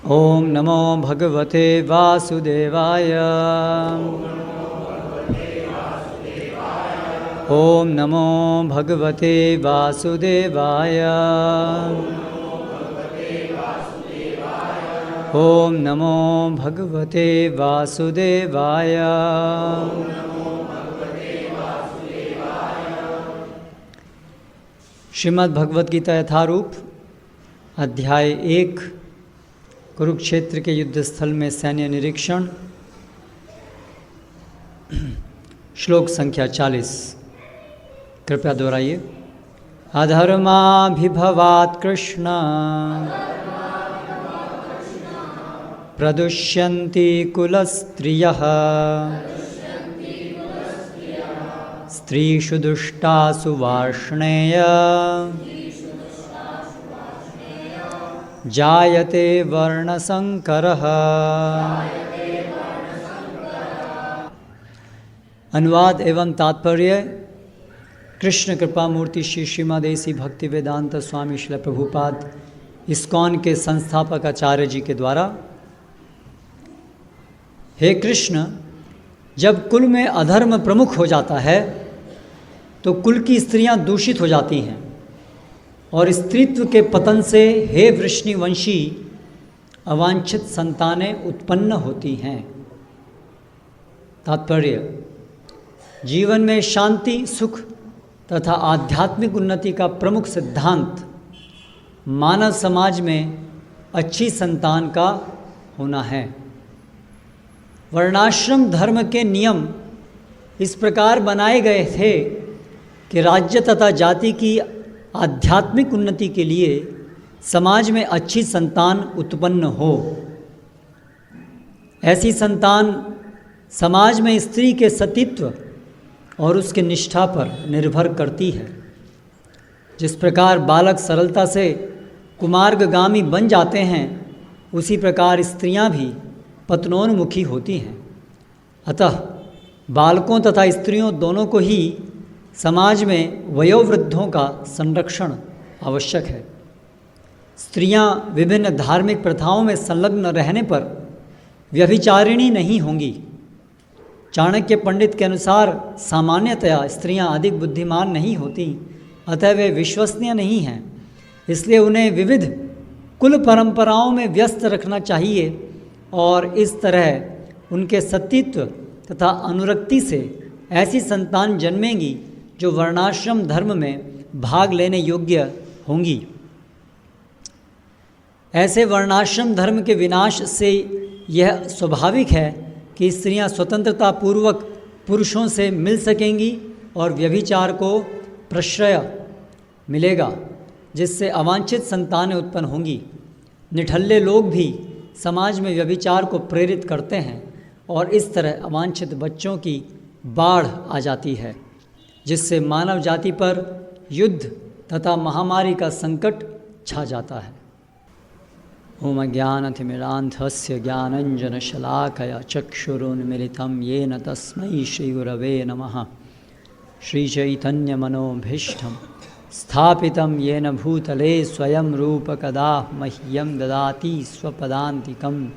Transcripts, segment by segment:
ओम नमो भगवते वासुदेवाय। ओम नमो भगवते वासुदेवाय। ओम नमो भगवते वासुदेवाय। श्रीमद् भगवद गीता यथारूप अध्याय 1 कुरुक्षेत्र के युद्ध स्थल में सैन्य निरीक्षण। श्लोक संख्या 40। कृपया दोहराइए। अधर्माभिभवात् कृष्ण प्रदुष्यन्ति कुलस्त्रियः स्त्रीषु दुष्टासु वार्ष्णेय जायते वर्णसंकरः। अनुवाद एवं तात्पर्य। कृष्ण कृपा मूर्ति श्री श्रीमदेसी भक्ति वेदांत स्वामी श्रील प्रभुपाद इस्कॉन के संस्थापक आचार्य जी के द्वारा। हे कृष्ण, जब कुल में अधर्म प्रमुख हो जाता है तो कुल की स्त्रियां दूषित हो जाती हैं और स्त्रीत्व के पतन से हे वृष्णिवंशी अवांछित संतानें उत्पन्न होती हैं। तात्पर्य। जीवन में शांति, सुख तथा आध्यात्मिक उन्नति का प्रमुख सिद्धांत मानव समाज में अच्छी संतान का होना है। वर्णाश्रम धर्म के नियम इस प्रकार बनाए गए थे कि राज्य तथा जाति की आध्यात्मिक उन्नति के लिए समाज में अच्छी संतान उत्पन्न हो। ऐसी संतान समाज में स्त्री के सतीत्व और उसके निष्ठा पर निर्भर करती है। जिस प्रकार बालक सरलता से कुमार्गगामी बन जाते हैं, उसी प्रकार स्त्रियां भी पतनोन्मुखी होती हैं। अतः बालकों तथा स्त्रियों दोनों को ही समाज में वयोवृद्धों का संरक्षण आवश्यक है। स्त्रियां विभिन्न धार्मिक प्रथाओं में संलग्न रहने पर व्यभिचारिणी नहीं होंगी। चाणक्य पंडित के अनुसार सामान्यतया स्त्रियां अधिक बुद्धिमान नहीं होती, अतः वे विश्वसनीय नहीं हैं। इसलिए उन्हें विविध कुल परंपराओं में व्यस्त रखना चाहिए और इस तरह उनके सतीत्व तथा अनुरक्ति से ऐसी संतान जन्मेंगी जो वर्णाश्रम धर्म में भाग लेने योग्य होंगी। ऐसे वर्णाश्रम धर्म के विनाश से यह स्वाभाविक है कि स्त्रियां स्वतंत्रता पूर्वक पुरुषों से मिल सकेंगी और व्यभिचार को प्रश्रय मिलेगा, जिससे अवांछित संतानें उत्पन्न होंगी। निठल्ले लोग भी समाज में व्यभिचार को प्रेरित करते हैं और इस तरह अवांछित बच्चों की बाढ़ आ जाती है, जिससे मानव जाति पर युद्ध तथा महामारी का संकट छा जाता है। ओम ज्ञानतिमिरान्धस्य ज्ञानञ्जनशलाकया चक्षुरुन्मीलितं येन तस्मै श्रीगुरवे नमः। श्रीचैतन्यमनोभीष्टं स्थापितं येन भूतले स्वयं रूपकदा मह्यं ददाति स्वपदान्तिकं।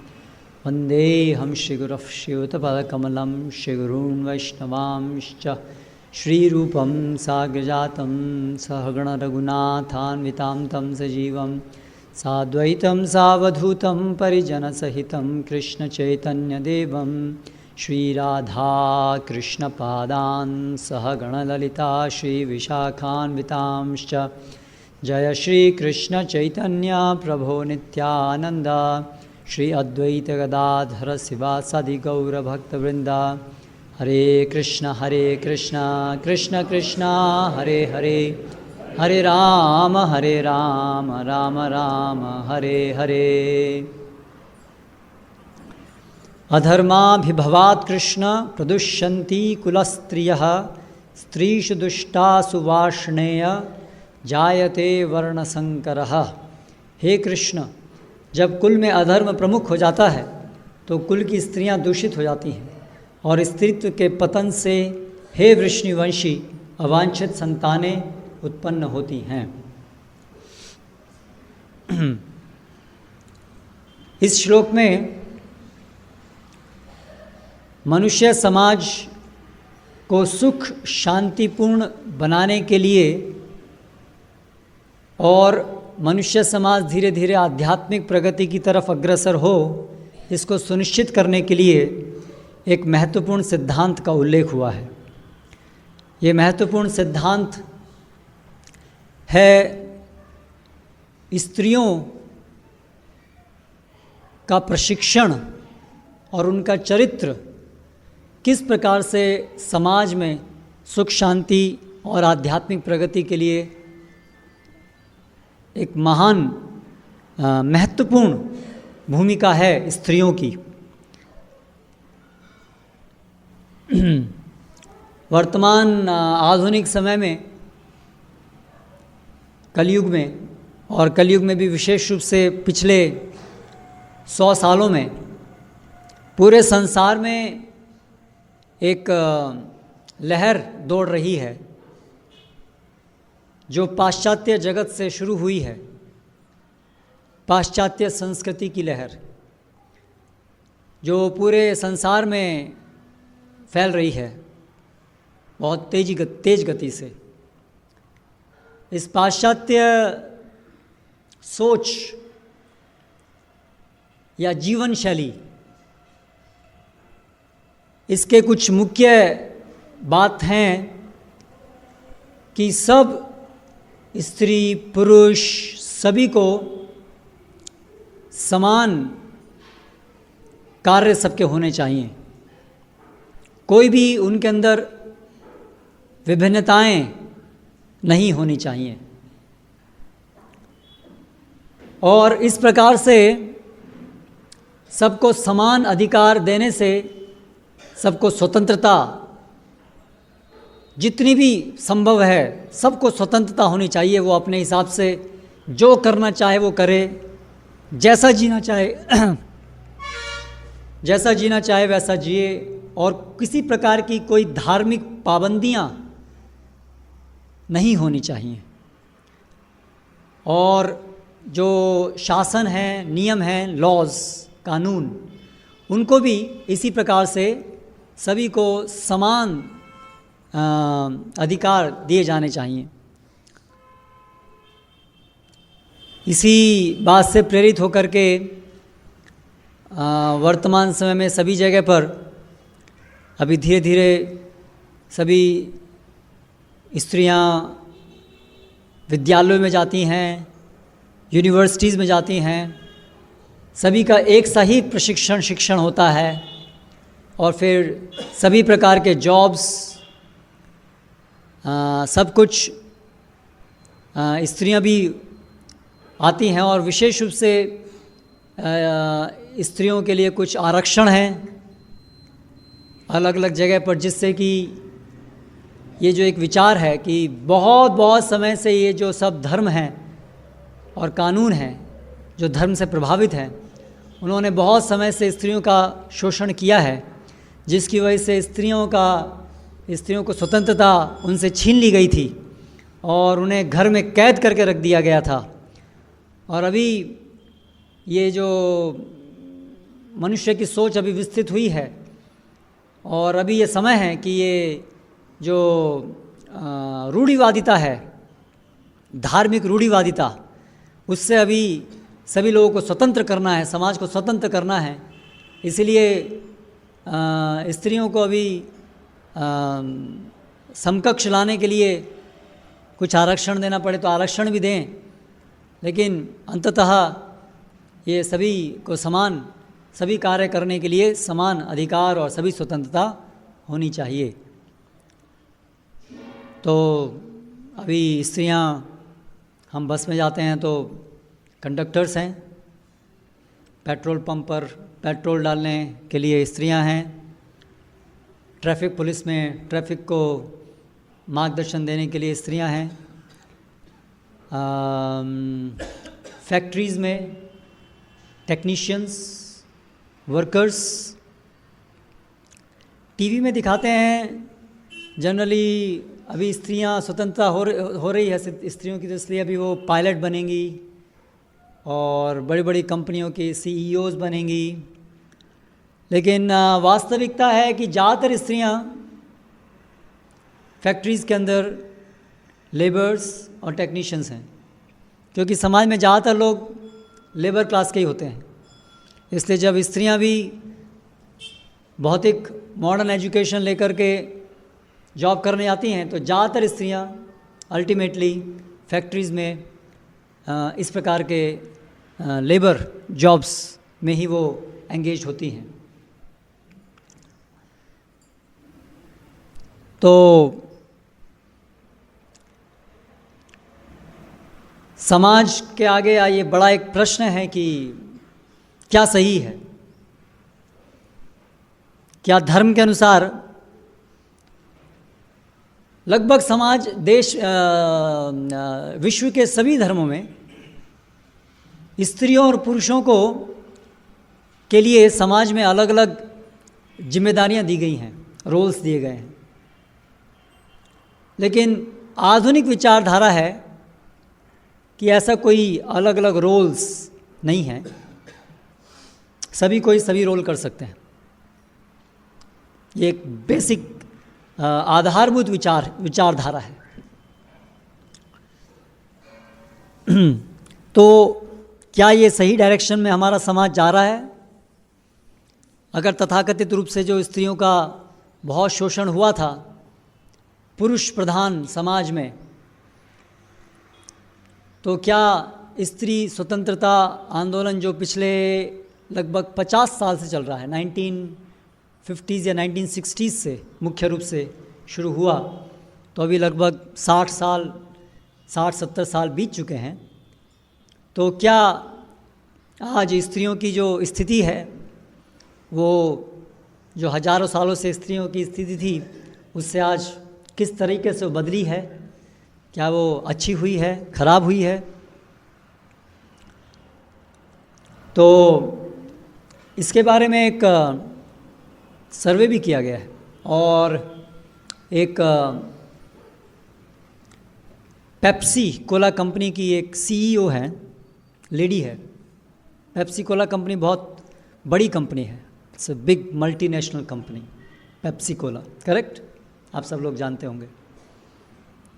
वन्देऽहं श्रीगुरुः श्रीयुतपदकमलं श्रीगुरून् वैष्णवांश्च। श्रीरूपं साग्रजातं सहगणरघुनाथान्वितां तं सजीवं साद्वैतं सावधूतं परिजनसहितं कृष्णचैतन्यदेवं श्रीराधाकृष्णपादान् सहगणललिता श्रीविशाखान्वितांश्च। जय श्रीकृष्णचैतन्य प्रभो नित्यानन्द श्री अद्वैतगदाधर शिवासादि गौरभक्तवृन्द। हरे कृष्ण कृष्ण कृष्ण हरे हरे, हरे राम राम राम हरे हरे। अधर्माभिभवात् कृष्ण प्रदुष्यन्ति कुलस्त्रियः स्त्रीषु दुष्टासु वार्ष्णेय जायते वर्णसंकरः। हे कृष्ण, जब कुल में अधर्म प्रमुख हो जाता है तो कुल की स्त्रियां दूषित हो जाती हैं और स्त्रीत्व के पतन से हे वृष्णिवंशी अवांछित संतानें उत्पन्न होती हैं। इस श्लोक में मनुष्य समाज को सुख शांतिपूर्ण बनाने के लिए और मनुष्य समाज धीरे धीरे आध्यात्मिक प्रगति की तरफ अग्रसर हो, इसको सुनिश्चित करने के लिए एक महत्वपूर्ण सिद्धांत का उल्लेख हुआ है। ये महत्वपूर्ण सिद्धांत है स्त्रियों का प्रशिक्षण और उनका चरित्र किस प्रकार से समाज में सुख शांति और आध्यात्मिक प्रगति के लिए एक महान महत्वपूर्ण भूमिका है स्त्रियों की। वर्तमान आधुनिक समय में, कलयुग में, और कलयुग में भी विशेष रूप से पिछले 100 सालों में पूरे संसार में एक लहर दौड़ रही है जो पाश्चात्य जगत से शुरू हुई है, पाश्चात्य संस्कृति की लहर जो पूरे संसार में फैल रही है बहुत तेज गति से। इस पाश्चात्य सोच या जीवन शैली, इसके कुछ मुख्य बात हैं कि सब स्त्री पुरुष सभी को समान कार्य सबके होने चाहिए, कोई भी उनके अंदर विभिन्नताएं नहीं होनी चाहिए। और इस प्रकार से सबको समान अधिकार देने से सबको स्वतंत्रता जितनी भी संभव है, सबको स्वतंत्रता होनी चाहिए। वो अपने हिसाब से जो करना चाहे वो करे, जैसा जीना चाहे वैसा जिए, और किसी प्रकार की कोई धार्मिक पाबंदियां नहीं होनी चाहिए। और जो शासन है, नियम हैं, लॉज, कानून, उनको भी इसी प्रकार से सभी को समान अधिकार दिए जाने चाहिए। इसी बात से प्रेरित होकर के वर्तमान समय में सभी जगह पर अभी धीरे धीरे सभी स्त्रियां विद्यालयों में जाती हैं, यूनिवर्सिटीज़ में जाती हैं, सभी का एक सा ही शिक्षण होता है, और फिर सभी प्रकार के जॉब्स, सब कुछ स्त्रियां भी आती हैं। और विशेष रूप से स्त्रियों के लिए कुछ आरक्षण हैं अलग अलग जगह पर, जिससे कि ये जो एक विचार है कि बहुत समय से ये जो सब धर्म हैं और कानून हैं जो धर्म से प्रभावित हैं, उन्होंने बहुत समय से स्त्रियों का शोषण किया है, जिसकी वजह से स्त्रियों को स्वतंत्रता उनसे छीन ली गई थी और उन्हें घर में कैद करके रख दिया गया था। और अभी ये जो मनुष्य की सोच अभी विस्तृत हुई है, और अभी ये समय है कि ये जो रूढ़िवादिता है, धार्मिक रूढ़िवादिता, उससे अभी सभी लोगों को स्वतंत्र करना है, समाज को स्वतंत्र करना है। इसलिए स्त्रियों को अभी समकक्ष लाने के लिए कुछ आरक्षण देना पड़े तो आरक्षण भी दें, लेकिन अंततः ये सभी को सभी कार्य करने के लिए समान अधिकार और सभी स्वतंत्रता होनी चाहिए। तो अभी स्त्रियां, हम बस में जाते हैं तो कंडक्टर्स हैं, पेट्रोल पंप पर पेट्रोल डालने के लिए स्त्रियां हैं, ट्रैफिक पुलिस में ट्रैफिक को मार्गदर्शन देने के लिए स्त्रियां हैं, फैक्ट्रीज़ में टेक्नीशियंस, वर्कर्स। टीवी में दिखाते हैं जनरली अभी स्त्रियां स्वतंत्रता हो रही है स्त्रियों की, तो इसलिए अभी वो पायलट बनेंगी और बड़ी बड़ी कंपनियों की सीईओज बनेंगी, लेकिन वास्तविकता है कि ज़्यादातर स्त्रियां फैक्ट्रीज़ के अंदर लेबर्स और टेक्नीशियंस हैं, क्योंकि समाज में ज़्यादातर लोग लेबर क्लास के ही होते हैं। इसलिए जब स्त्रियां भी भौतिक मॉडर्न एजुकेशन लेकर के जॉब करने आती हैं तो ज़्यादातर स्त्रियां अल्टीमेटली फैक्ट्रीज़ में इस प्रकार के लेबर जॉब्स में ही वो एंगेज होती हैं। तो समाज के आगे ये बड़ा एक प्रश्न है कि क्या सही है, क्या धर्म के अनुसार लगभग समाज देश विश्व के सभी धर्मों में स्त्रियों और पुरुषों को के लिए समाज में अलग अलग जिम्मेदारियां दी गई हैं, रोल्स दिए गए हैं। लेकिन आधुनिक विचारधारा है कि ऐसा कोई अलग अलग रोल्स नहीं है, सभी कोई सभी रोल कर सकते हैं। ये एक बेसिक आधारभूत विचारधारा है। तो क्या ये सही डायरेक्शन में हमारा समाज जा रहा है? अगर तथाकथित रूप से जो स्त्रियों का बहुत शोषण हुआ था पुरुष प्रधान समाज में, तो क्या स्त्री स्वतंत्रता आंदोलन जो पिछले लगभग 50 साल से चल रहा है, 1950s या 1960s से मुख्य रूप से शुरू हुआ, तो अभी लगभग 60-70 साल बीत चुके हैं, तो क्या आज स्त्रियों की जो स्थिति है वो जो हजारों सालों से स्त्रियों की स्थिति थी उससे आज किस तरीके से बदली है? क्या वो अच्छी हुई है, खराब हुई है? तो इसके बारे में एक सर्वे भी किया गया है और एक पेप्सी कोला कंपनी की एक सीईओ है, लेडी है। पेप्सी कोला कंपनी बहुत बड़ी कंपनी है, it's a big multinational company, Pepsi Cola, correct? आप सब लोग जानते होंगे।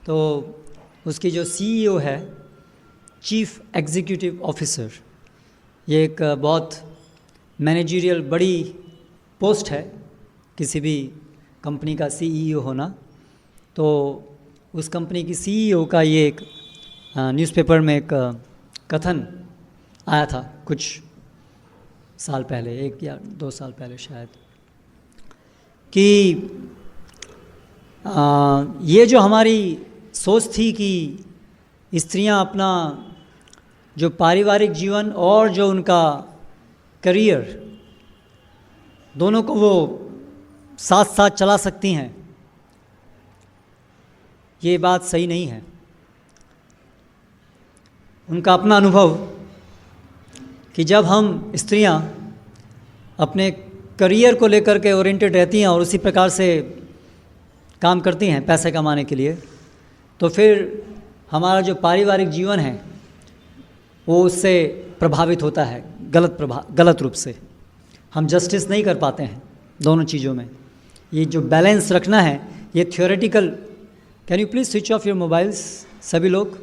तो उसकी जो सीईओ है, चीफ एग्जीक्यूटिव ऑफिसर, ये एक बहुत मैनेजरियल बड़ी पोस्ट है किसी भी कंपनी का सीईओ होना। तो उस कंपनी की सीईओ का ये एक न्यूज़पेपर में एक कथन आया था कुछ साल पहले, 1 या 2 साल पहले शायद, कि ये जो हमारी सोच थी कि स्त्रियां अपना जो पारिवारिक जीवन और जो उनका करियर दोनों को वो साथ साथ चला सकती हैं, ये बात सही नहीं है। उनका अपना अनुभव कि जब हम स्त्रियां अपने करियर को लेकर के ओरिएंटेड रहती हैं और उसी प्रकार से काम करती हैं पैसे कमाने के लिए, तो फिर हमारा जो पारिवारिक जीवन है वो उससे प्रभावित होता है गलत रूप से। हम जस्टिस नहीं कर पाते हैं दोनों चीज़ों में। ये जो बैलेंस रखना है ये theoretical. Can you please switch off your mobiles? सभी लोग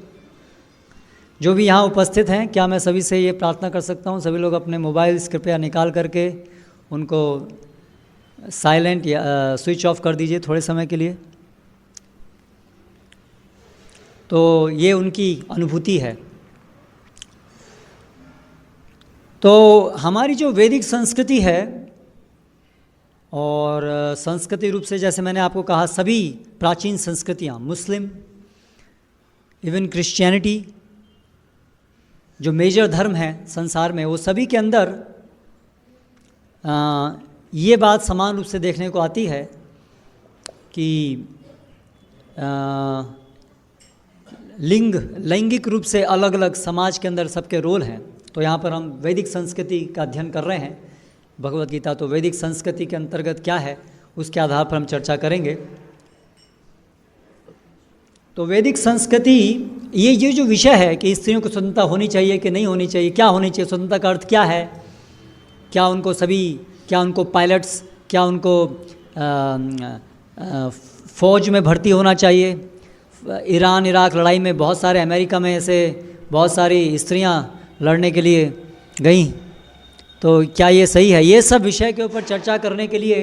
जो भी यहाँ उपस्थित हैं, क्या मैं सभी से ये प्रार्थना कर सकता हूँ, सभी लोग अपने मोबाइल्स कृपया निकाल करके उनको साइलेंट या स्विच ऑफ कर दीजिए थोड़े समय के लिए। तो ये उनकी अनुभूति है। तो हमारी जो वैदिक संस्कृति है, और संस्कृति रूप से जैसे मैंने आपको कहा सभी प्राचीन संस्कृतियाँ, मुस्लिम, इवन क्रिश्चियनिटी, जो मेजर धर्म है संसार में, वो सभी के अंदर ये बात समान रूप से देखने को आती है कि लैंगिक रूप से अलग अलग समाज के अंदर सबके रोल हैं। तो यहाँ पर हम वैदिक संस्कृति का अध्ययन कर रहे हैं, भगवत गीता, तो वैदिक संस्कृति के अंतर्गत क्या है उसके आधार पर हम चर्चा करेंगे। तो वैदिक संस्कृति ये जो विषय है कि स्त्रियों को स्वतंत्रता होनी चाहिए कि नहीं होनी चाहिए, क्या होनी चाहिए, स्वतंत्रता का अर्थ क्या है, क्या उनको पायलट्स, क्या उनको फ़ौज में भर्ती होना चाहिए। ईरान इराक लड़ाई में बहुत सारे, अमेरिका में ऐसे बहुत सारी स्त्रियां लड़ने के लिए गईं, तो क्या ये सही है? ये सब विषय के ऊपर चर्चा करने के लिए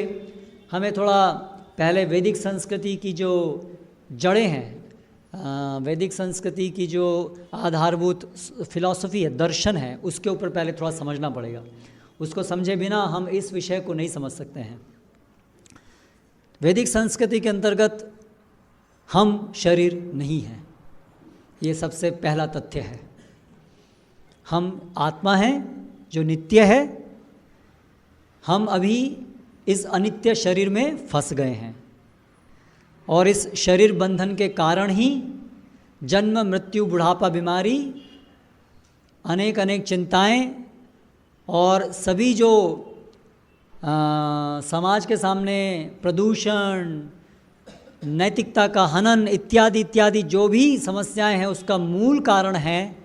हमें थोड़ा पहले वैदिक संस्कृति की जो जड़ें हैं, वैदिक संस्कृति की जो आधारभूत फिलॉसफी है, दर्शन है, उसके ऊपर पहले थोड़ा समझना पड़ेगा। उसको समझे बिना हम इस विषय को नहीं समझ सकते हैं। वैदिक संस्कृति के अंतर्गत हम शरीर नहीं हैं, ये सबसे पहला तथ्य है। हम आत्मा हैं जो नित्य है। हम अभी इस अनित्य शरीर में फंस गए हैं और इस शरीर बंधन के कारण ही जन्म मृत्यु बुढ़ापा बीमारी, अनेक अनेक चिंताएं और सभी जो समाज के सामने प्रदूषण, नैतिकता का हनन इत्यादि इत्यादि जो भी समस्याएं हैं, उसका मूल कारण है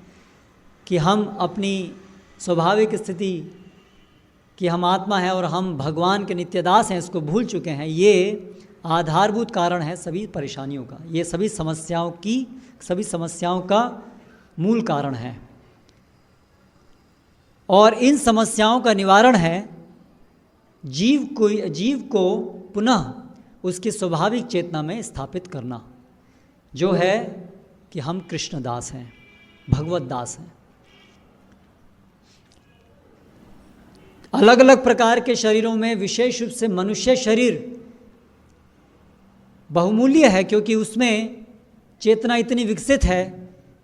कि हम अपनी स्वाभाविक स्थिति कि हम आत्मा है और हम भगवान के नित्यदास हैं, इसको भूल चुके हैं। ये आधारभूत कारण है सभी परेशानियों का, ये सभी समस्याओं का मूल कारण है। और इन समस्याओं का निवारण है जीव को पुनः उसकी स्वाभाविक चेतना में स्थापित करना, जो है कि हम कृष्णदास हैं, भगवत दास हैं। अलग अलग प्रकार के शरीरों में विशेष रूप से मनुष्य शरीर बहुमूल्य है, क्योंकि उसमें चेतना इतनी विकसित है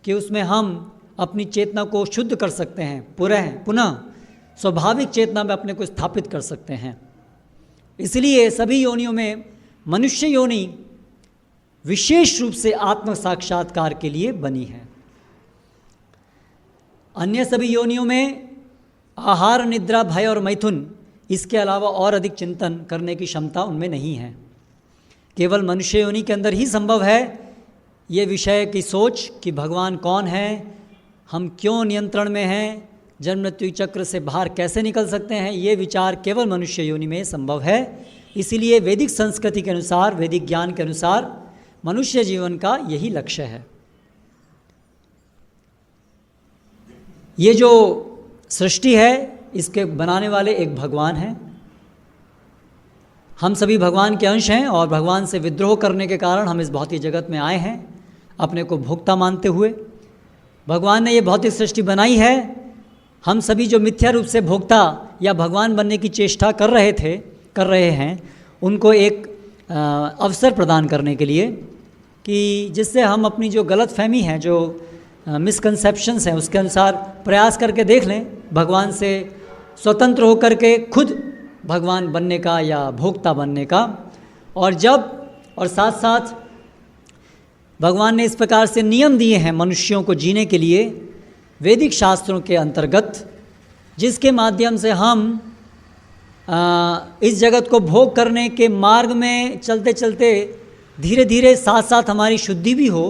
कि उसमें हम अपनी चेतना को शुद्ध कर सकते हैं, पुनः स्वाभाविक चेतना में अपने को स्थापित कर सकते हैं। इसलिए सभी योनियों में मनुष्य योनि विशेष रूप से आत्म साक्षात्कार के लिए बनी है। अन्य सभी योनियों में आहार, निद्रा, भय और मैथुन, इसके अलावा और अधिक चिंतन करने की क्षमता उनमें नहीं है। केवल मनुष्य योनि के अंदर ही संभव है ये विषय की सोच कि भगवान कौन है, हम क्यों नियंत्रण में हैं, जन्म मृत्यु चक्र से बाहर कैसे निकल सकते हैं। ये विचार केवल मनुष्य योनि में संभव है। इसीलिए वैदिक संस्कृति के अनुसार, वैदिक ज्ञान के अनुसार मनुष्य जीवन का यही लक्ष्य है। ये जो सृष्टि है, इसके बनाने वाले एक भगवान हैं। हम सभी भगवान के अंश हैं और भगवान से विद्रोह करने के कारण हम इस भौतिक जगत में आए हैं, अपने को भोक्ता मानते हुए। भगवान ने ये भौतिक सृष्टि बनाई है। हम सभी जो मिथ्या रूप से भोक्ता या भगवान बनने की चेष्टा कर रहे हैं, उनको एक अवसर प्रदान करने के लिए कि जिससे हम अपनी जो गलत फहमी है, जो मिसकंसेप्शंस हैं, उसके अनुसार प्रयास करके देख लें, भगवान से स्वतंत्र होकर के खुद भगवान बनने का या भोक्ता बनने का। और साथ साथ भगवान ने इस प्रकार से नियम दिए हैं मनुष्यों को जीने के लिए वैदिक शास्त्रों के अंतर्गत, जिसके माध्यम से हम इस जगत को भोग करने के मार्ग में चलते चलते धीरे धीरे साथ साथ हमारी शुद्धि भी हो,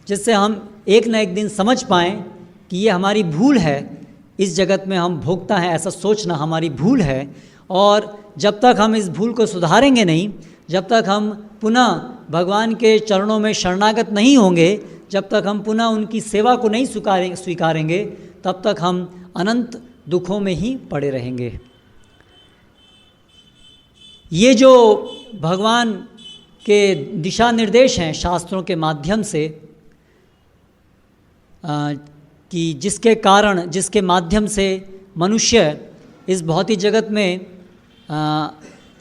जिससे हम एक न एक दिन समझ पाएँ कि ये हमारी भूल है, इस जगत में हम भोगता हैं ऐसा सोचना हमारी भूल है। और जब तक हम इस भूल को सुधारेंगे नहीं, जब तक हम पुनः भगवान के चरणों में शरणागत नहीं होंगे, जब तक हम पुनः उनकी सेवा को नहीं स्वीकारेंगे, तब तक हम अनंत दुखों में ही पड़े रहेंगे। ये जो भगवान के दिशा निर्देश हैं शास्त्रों के माध्यम से, कि जिसके माध्यम से मनुष्य इस भौतिक जगत में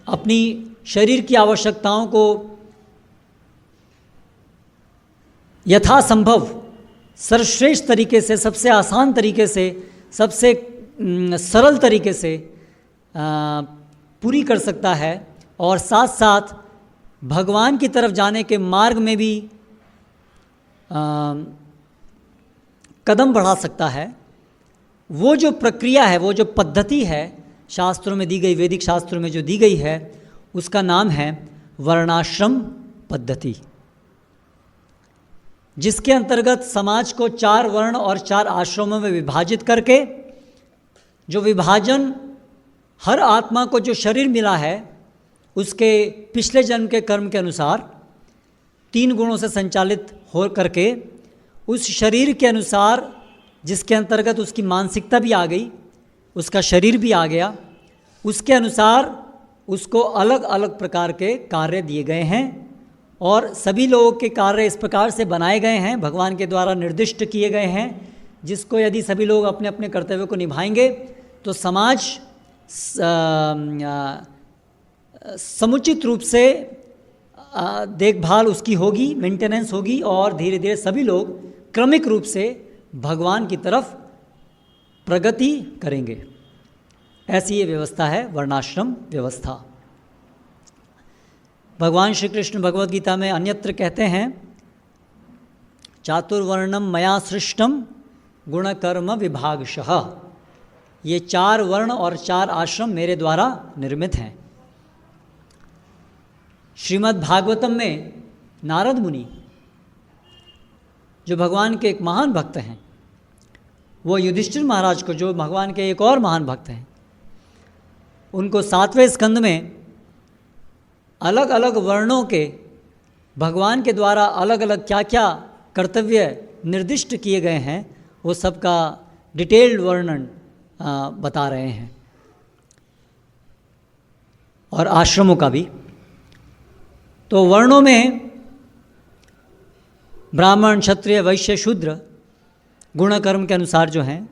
अपनी शरीर की आवश्यकताओं को यथासंभव सर्वश्रेष्ठ तरीके से, सबसे आसान तरीके से, सबसे सरल तरीके से पूरी कर सकता है, और साथ साथ भगवान की तरफ जाने के मार्ग में भी कदम बढ़ा सकता है। वो जो प्रक्रिया है, वो जो पद्धति है शास्त्रों में दी गई, वैदिक शास्त्रों में जो दी गई है, उसका नाम है वर्णाश्रम पद्धति। जिसके अंतर्गत समाज को 4 वर्ण और 4 आश्रमों में विभाजित करके, जो विभाजन हर आत्मा को जो शरीर मिला है उसके पिछले जन्म के कर्म के अनुसार 3 गुणों से संचालित हो करके उस शरीर के अनुसार, जिसके अंतर्गत उसकी मानसिकता भी आ गई, उसका शरीर भी आ गया, उसके अनुसार उसको अलग अलग प्रकार के कार्य दिए गए हैं और सभी लोगों के कार्य इस प्रकार से बनाए गए हैं, भगवान के द्वारा निर्दिष्ट किए गए हैं, जिसको यदि सभी लोग अपने अपने कर्तव्य को निभाएंगे तो समाज समुचित रूप से देखभाल उसकी होगी, मेंटेनेंस होगी और धीरे धीरे सभी लोग क्रमिक रूप से भगवान की तरफ प्रगति करेंगे। ऐसी ये व्यवस्था है वर्णाश्रम व्यवस्था। भगवान श्री कृष्ण भगवद गीता में अन्यत्र कहते हैं, चातुर्वर्णम मया सृष्टम गुणकर्म विभागशः। ये 4 वर्ण और 4 आश्रम मेरे द्वारा निर्मित हैं। श्रीमद् भागवतम में नारद मुनि, जो भगवान के एक महान भक्त हैं, वो युधिष्ठिर महाराज को, जो भगवान के एक और महान भक्त हैं, उनको 7वें स्कंद में अलग अलग वर्णों के भगवान के द्वारा अलग अलग क्या क्या कर्तव्य निर्दिष्ट किए गए हैं वो सबका डिटेल्ड वर्णन बता रहे हैं, और आश्रमों का भी। तो वर्णों में ब्राह्मण, क्षत्रिय, वैश्य, शूद्र गुण कर्म के अनुसार जो हैं,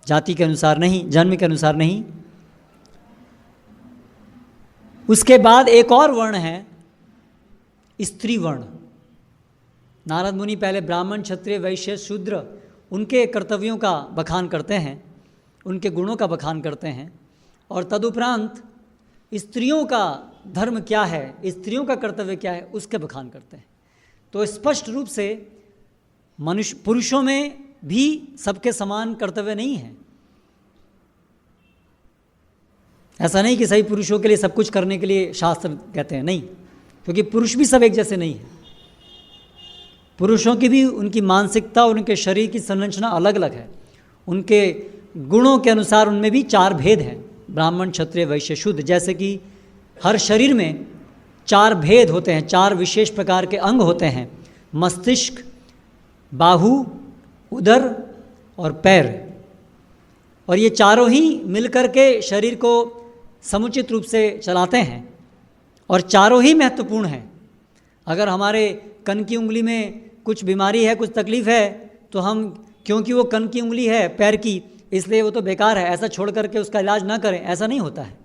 जाति के अनुसार नहीं, जन्म के अनुसार नहीं। उसके बाद एक और वर्ण है स्त्री वर्ण। नारद मुनि पहले ब्राह्मण, क्षत्रिय, वैश्य, शूद्र उनके कर्तव्यों का बखान करते हैं, उनके गुणों का बखान करते हैं, और तदुपरांत स्त्रियों का धर्म क्या है, स्त्रियों का कर्तव्य क्या है, उसके बखान करते हैं। तो स्पष्ट रूप से मनुष्य, पुरुषों में भी सबके समान कर्तव्य नहीं है। ऐसा नहीं कि सही पुरुषों के लिए सब कुछ करने के लिए शास्त्र कहते हैं, नहीं, क्योंकि पुरुष भी सब एक जैसे नहीं है। पुरुषों की भी उनकी मानसिकता, उनके शरीर की संरचना अलग अलग है, उनके गुणों के अनुसार उनमें भी 4 भेद हैं, ब्राह्मण, क्षत्रिय, वैश्य, शूद्र। जैसे कि हर शरीर में 4 भेद होते हैं, 4 विशेष प्रकार के अंग होते हैं, मस्तिष्क, बाहु, उदर और पैर, और ये चारों ही मिलकर के शरीर को समुचित रूप से चलाते हैं और चारों ही महत्वपूर्ण हैं। अगर हमारे कन की उंगली में कुछ बीमारी है, कुछ तकलीफ़ है, तो हम, क्योंकि वो कन की उंगली है पैर की, इसलिए वो तो बेकार है, ऐसा छोड़ करके उसका इलाज ना करें, ऐसा नहीं होता है।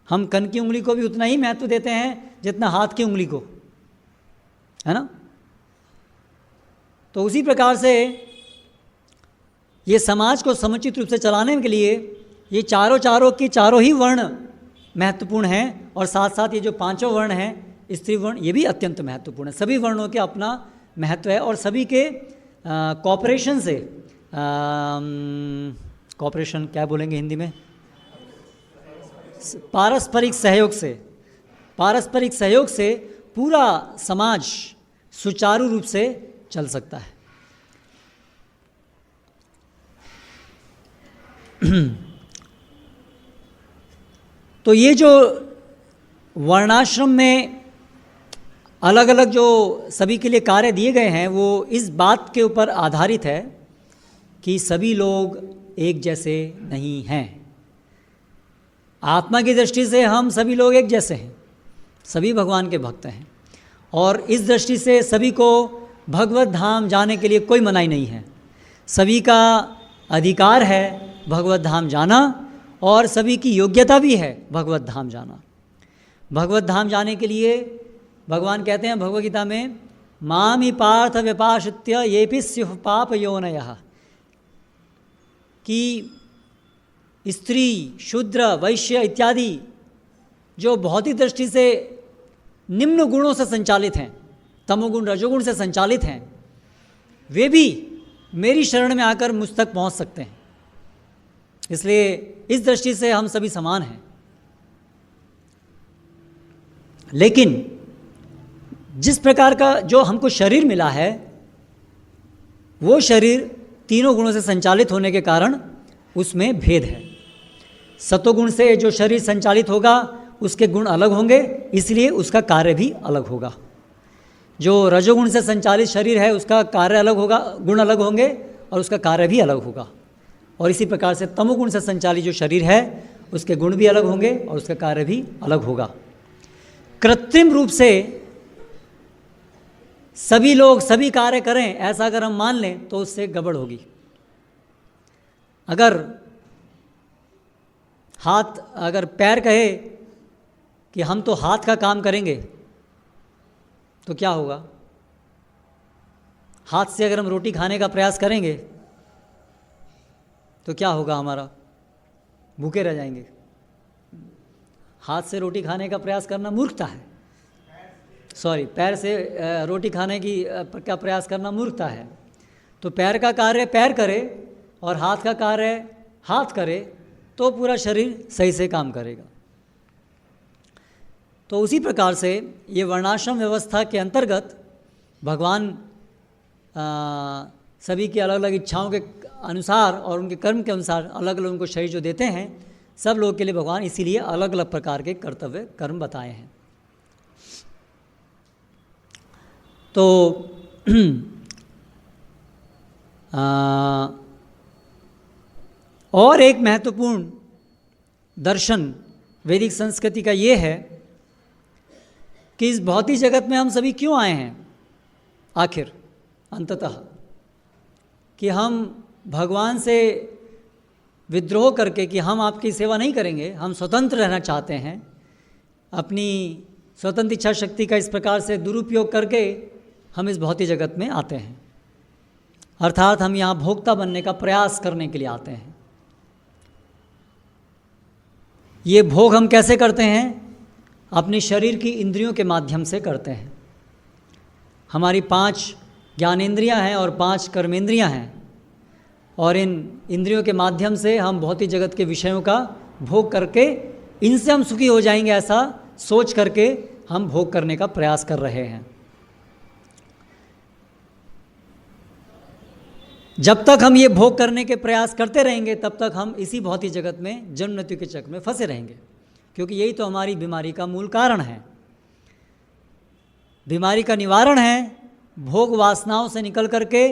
हम कन की उंगली को भी उतना ही महत्व देते हैं जितना हाथ की उंगली को, है ना। तो उसी प्रकार से ये समाज को समुचित रूप से चलाने के लिए ये चारों ही वर्ण महत्वपूर्ण हैं, और साथ साथ ये जो 5 वर्ण हैं, स्त्री वर्ण, ये भी अत्यंत महत्वपूर्ण है। सभी वर्णों के अपना महत्व है और सभी के कॉपरेशन से, कॉपरेशन क्या बोलेंगे हिंदी में, पारस्परिक सहयोग से पूरा समाज सुचारू रूप से चल सकता है। तो ये जो वर्णाश्रम में अलग अलग जो सभी के लिए कार्य दिए गए हैं, वो इस बात के ऊपर आधारित है कि सभी लोग एक जैसे नहीं हैं। आत्मा की दृष्टि से हम सभी लोग एक जैसे हैं, सभी भगवान के भक्त हैं, और इस दृष्टि से सभी को भगवत धाम जाने के लिए कोई मनाही नहीं है। सभी का अधिकार है भगवत धाम जाना, और सभी की योग्यता भी है भगवत धाम जाना। भगवत धाम जाने के लिए भगवान कहते हैं भगवद गीता में, मामि पार्थ व्यपाश्रित्य येऽपि स्युः पापयोनयः, कि स्त्री, शूद्र, वैश्य इत्यादि जो भौतिक दृष्टि से निम्न गुणों से संचालित हैं, तमोगुण, रजोगुण से संचालित हैं, वे भी मेरी शरण में आकर मुझ तक पहुंच सकते हैं। इसलिए इस दृष्टि से हम सभी समान हैं। लेकिन जिस प्रकार का जो हमको शरीर मिला है, वो शरीर तीनों गुणों से संचालित होने के कारण उसमें भेद है। सतोगुण से जो शरीर संचालित होगा उसके गुण अलग होंगे, इसलिए उसका कार्य भी अलग होगा। जो रजोगुण से संचालित शरीर है उसका कार्य अलग होगा, गुण अलग होंगे और उसका कार्य भी अलग होगा। और इसी प्रकार से तमोगुण से संचालित जो शरीर है उसके गुण भी अलग होंगे और उसका कार्य भी अलग होगा। कृत्रिम रूप से सभी लोग सभी कार्य करें ऐसा अगर हम मान लें तो उससे गड़बड़ होगी। अगर पैर कहे कि हम तो हाथ का काम करेंगे तो क्या होगा? हाथ से अगर हम रोटी खाने का प्रयास करेंगे तो क्या होगा? हमारा भूखे रह जाएंगे। हाथ से रोटी खाने का प्रयास करना मूर्खता है। पैर से रोटी खाने का प्रयास करना मूर्खता है। तो पैर का कार्य पैर करे और हाथ का कार्य हाथ करे तो पूरा शरीर सही से काम करेगा। तो उसी प्रकार से ये वर्णाश्रम व्यवस्था के अंतर्गत भगवान सभी की अलग अलग इच्छाओं के अनुसार और उनके कर्म के अनुसार अलग अलग उनको शरीर जो देते हैं, सब लोगों के लिए भगवान इसीलिए अलग अलग प्रकार के कर्तव्य कर्म बताए हैं। तो और एक महत्वपूर्ण दर्शन वैदिक संस्कृति का ये है कि इस भौतिक जगत में हम सभी क्यों आए हैं आखिर अंततः, कि हम भगवान से विद्रोह करके कि हम आपकी सेवा नहीं करेंगे, हम स्वतंत्र रहना चाहते हैं, अपनी स्वतंत्र इच्छा शक्ति का इस प्रकार से दुरुपयोग करके हम इस भौतिक जगत में आते हैं। अर्थात हम यहाँ भोक्ता बनने का प्रयास करने के लिए आते हैं। ये भोग हम कैसे करते हैं? अपने शरीर की इंद्रियों के माध्यम से करते हैं। हमारी 5 ज्ञानेंद्रियां हैं और 5 कर्मेंद्रियां हैं, और इन इंद्रियों के माध्यम से हम भौतिक जगत के विषयों का भोग करके इनसे हम सुखी हो जाएंगे ऐसा सोच करके हम भोग करने का प्रयास कर रहे हैं। जब तक हम ये भोग करने के प्रयास करते रहेंगे तब तक हम इसी भौतिक जगत में जन्म मृत्यु के चक्र में फंसे रहेंगे, क्योंकि यही तो हमारी बीमारी का मूल कारण है। बीमारी का निवारण है भोग वासनाओं से निकल करके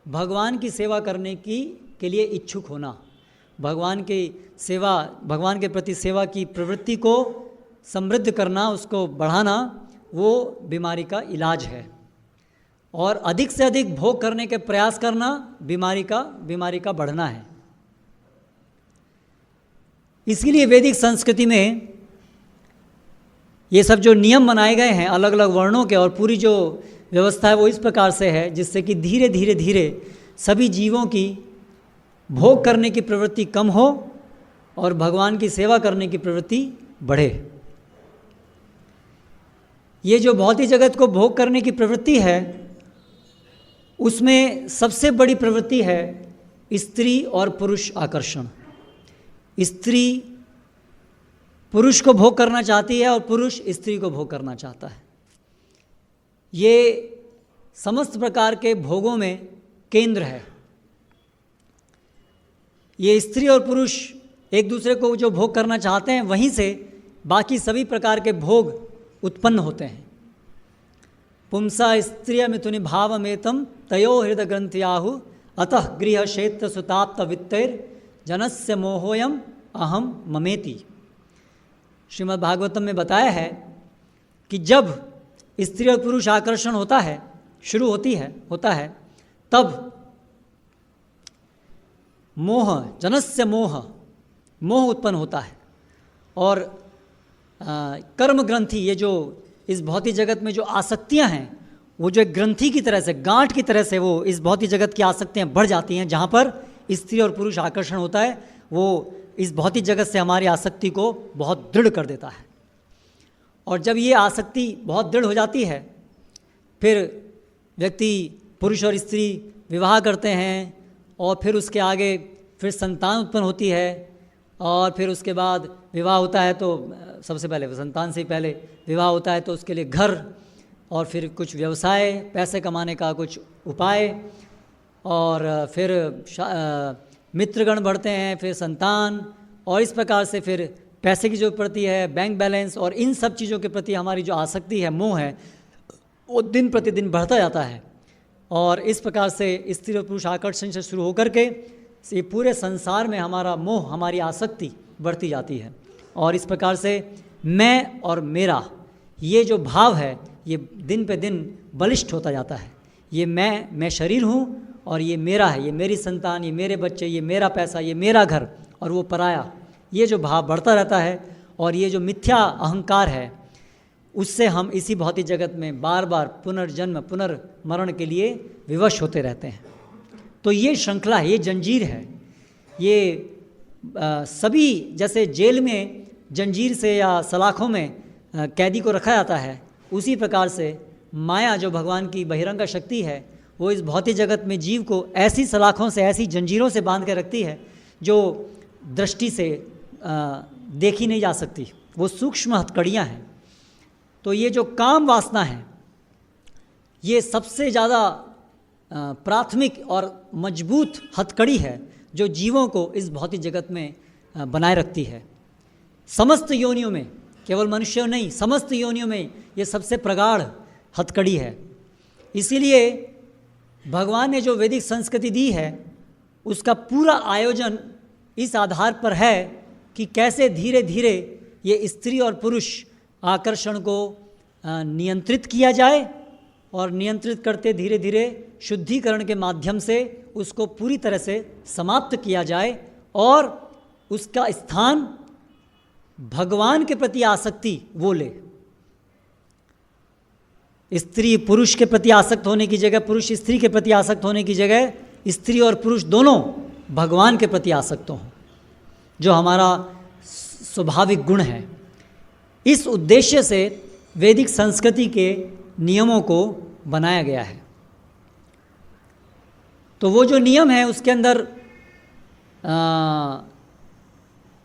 भगवान की सेवा करने के लिए इच्छुक होना, भगवान के प्रति सेवा की प्रवृत्ति को समृद्ध करना, उसको बढ़ाना, वो बीमारी का इलाज है। और अधिक से अधिक भोग करने के प्रयास करना बीमारी का बढ़ना है। इसलिए वैदिक संस्कृति में ये सब जो नियम बनाए गए हैं अलग अलग वर्णों के, और पूरी जो व्यवस्था है वो इस प्रकार से है जिससे कि धीरे धीरे धीरे सभी जीवों की भोग करने की प्रवृत्ति कम हो और भगवान की सेवा करने की प्रवृत्ति बढ़े। ये जो भौतिक जगत को भोग करने की प्रवृत्ति है उसमें सबसे बड़ी प्रवृत्ति है स्त्री और पुरुष आकर्षण। स्त्री पुरुष को भोग करना चाहती है और पुरुष स्त्री को भोग करना चाहता है। ये समस्त प्रकार के भोगों में केंद्र है। ये स्त्री और पुरुष एक दूसरे को जो भोग करना चाहते हैं वहीं से बाकी सभी प्रकार के भोग उत्पन्न होते हैं। पुंसा स्त्रिय मिथुनि भावमेतम तयो हृदय ग्रंथियाहु अतः गृह क्षेत्र सुताप्त वित्तैर जनस्य मोहोयम अहम ममेति। श्रीमद् भागवतम में बताया है कि जब स्त्री और पुरुष आकर्षण होता है, शुरू होता है, तब जनस्य मोह उत्पन्न होता है। और कर्म ग्रंथि, ये जो इस भौतिक जगत में जो आसक्तियां हैं वो जो एक ग्रंथि की तरह से, गांठ की तरह से वो इस भौतिक जगत की आसक्तियां बढ़ जाती हैं। जहाँ पर स्त्री और पुरुष आकर्षण होता है वो इस भौतिक जगत से हमारी आसक्ति को बहुत दृढ़ कर देता है। और जब ये आसक्ति बहुत दृढ़ हो जाती है फिर व्यक्ति, पुरुष और स्त्री विवाह करते हैं और फिर उसके आगे फिर संतान उत्पन्न होती है, और फिर उसके बाद विवाह होता है तो सबसे पहले संतान से ही पहले विवाह होता है तो उसके लिए घर और फिर कुछ व्यवसाय, पैसे कमाने का कुछ उपाय, और फिर मित्रगण बढ़ते हैं, फिर संतान, और इस प्रकार से फिर पैसे की जो प्रति है, बैंक बैलेंस, और इन सब चीज़ों के प्रति हमारी जो आसक्ति है, मोह है, वो दिन प्रतिदिन बढ़ता जाता है। और इस प्रकार से स्त्री और पुरुष आकर्षण से शुरू होकर के ये पूरे संसार में हमारा मोह, हमारी आसक्ति बढ़ती जाती है। और इस प्रकार से मैं और मेरा ये जो भाव है ये दिन पे दिन बलिष्ठ होता जाता है। ये मैं शरीर हूँ, और ये मेरा है, ये मेरी संतान, ये मेरे बच्चे, ये मेरा पैसा, ये मेरा घर, और वो पराया, ये जो भाव बढ़ता रहता है। और ये जो मिथ्या अहंकार है, उससे हम इसी भौतिक जगत में बार बार पुनर्जन्म, पुनर्मरण के लिए विवश होते रहते हैं। तो ये श्रृंखला है, ये जंजीर है। ये सभी, जैसे जेल में जंजीर से या सलाखों में कैदी को रखा जाता है, उसी प्रकार से माया जो भगवान की बहिरंग शक्ति है, वो इस भौतिक जगत में जीव को ऐसी सलाखों से, ऐसी जंजीरों से बांध के रखती है जो दृष्टि से देखी नहीं जा सकती। वो सूक्ष्म हथकड़ियाँ हैं। तो ये जो काम वासना है, ये सबसे ज़्यादा प्राथमिक और मजबूत हथकड़ी है जो जीवों को इस भौतिक जगत में बनाए रखती है। समस्त योनियों में, केवल मनुष्यों नहीं, समस्त योनियों में ये सबसे प्रगाढ़ हथकड़ी है। इसीलिए भगवान ने जो वैदिक संस्कृति दी है, उसका पूरा आयोजन इस आधार पर है कि कैसे धीरे धीरे ये स्त्री और पुरुष आकर्षण को नियंत्रित किया जाए, और नियंत्रित करते धीरे धीरे शुद्धिकरण के माध्यम से उसको पूरी तरह से समाप्त किया जाए, और उसका स्थान भगवान के प्रति आसक्ति वो ले। स्त्री पुरुष के प्रति आसक्त होने की जगह, पुरुष स्त्री के प्रति आसक्त होने की जगह, स्त्री और पुरुष दोनों भगवान के प्रति आसक्त हों, जो हमारा स्वाभाविक गुण है। इस उद्देश्य से वैदिक संस्कृति के नियमों को बनाया गया है। तो वो जो नियम है, उसके अंदर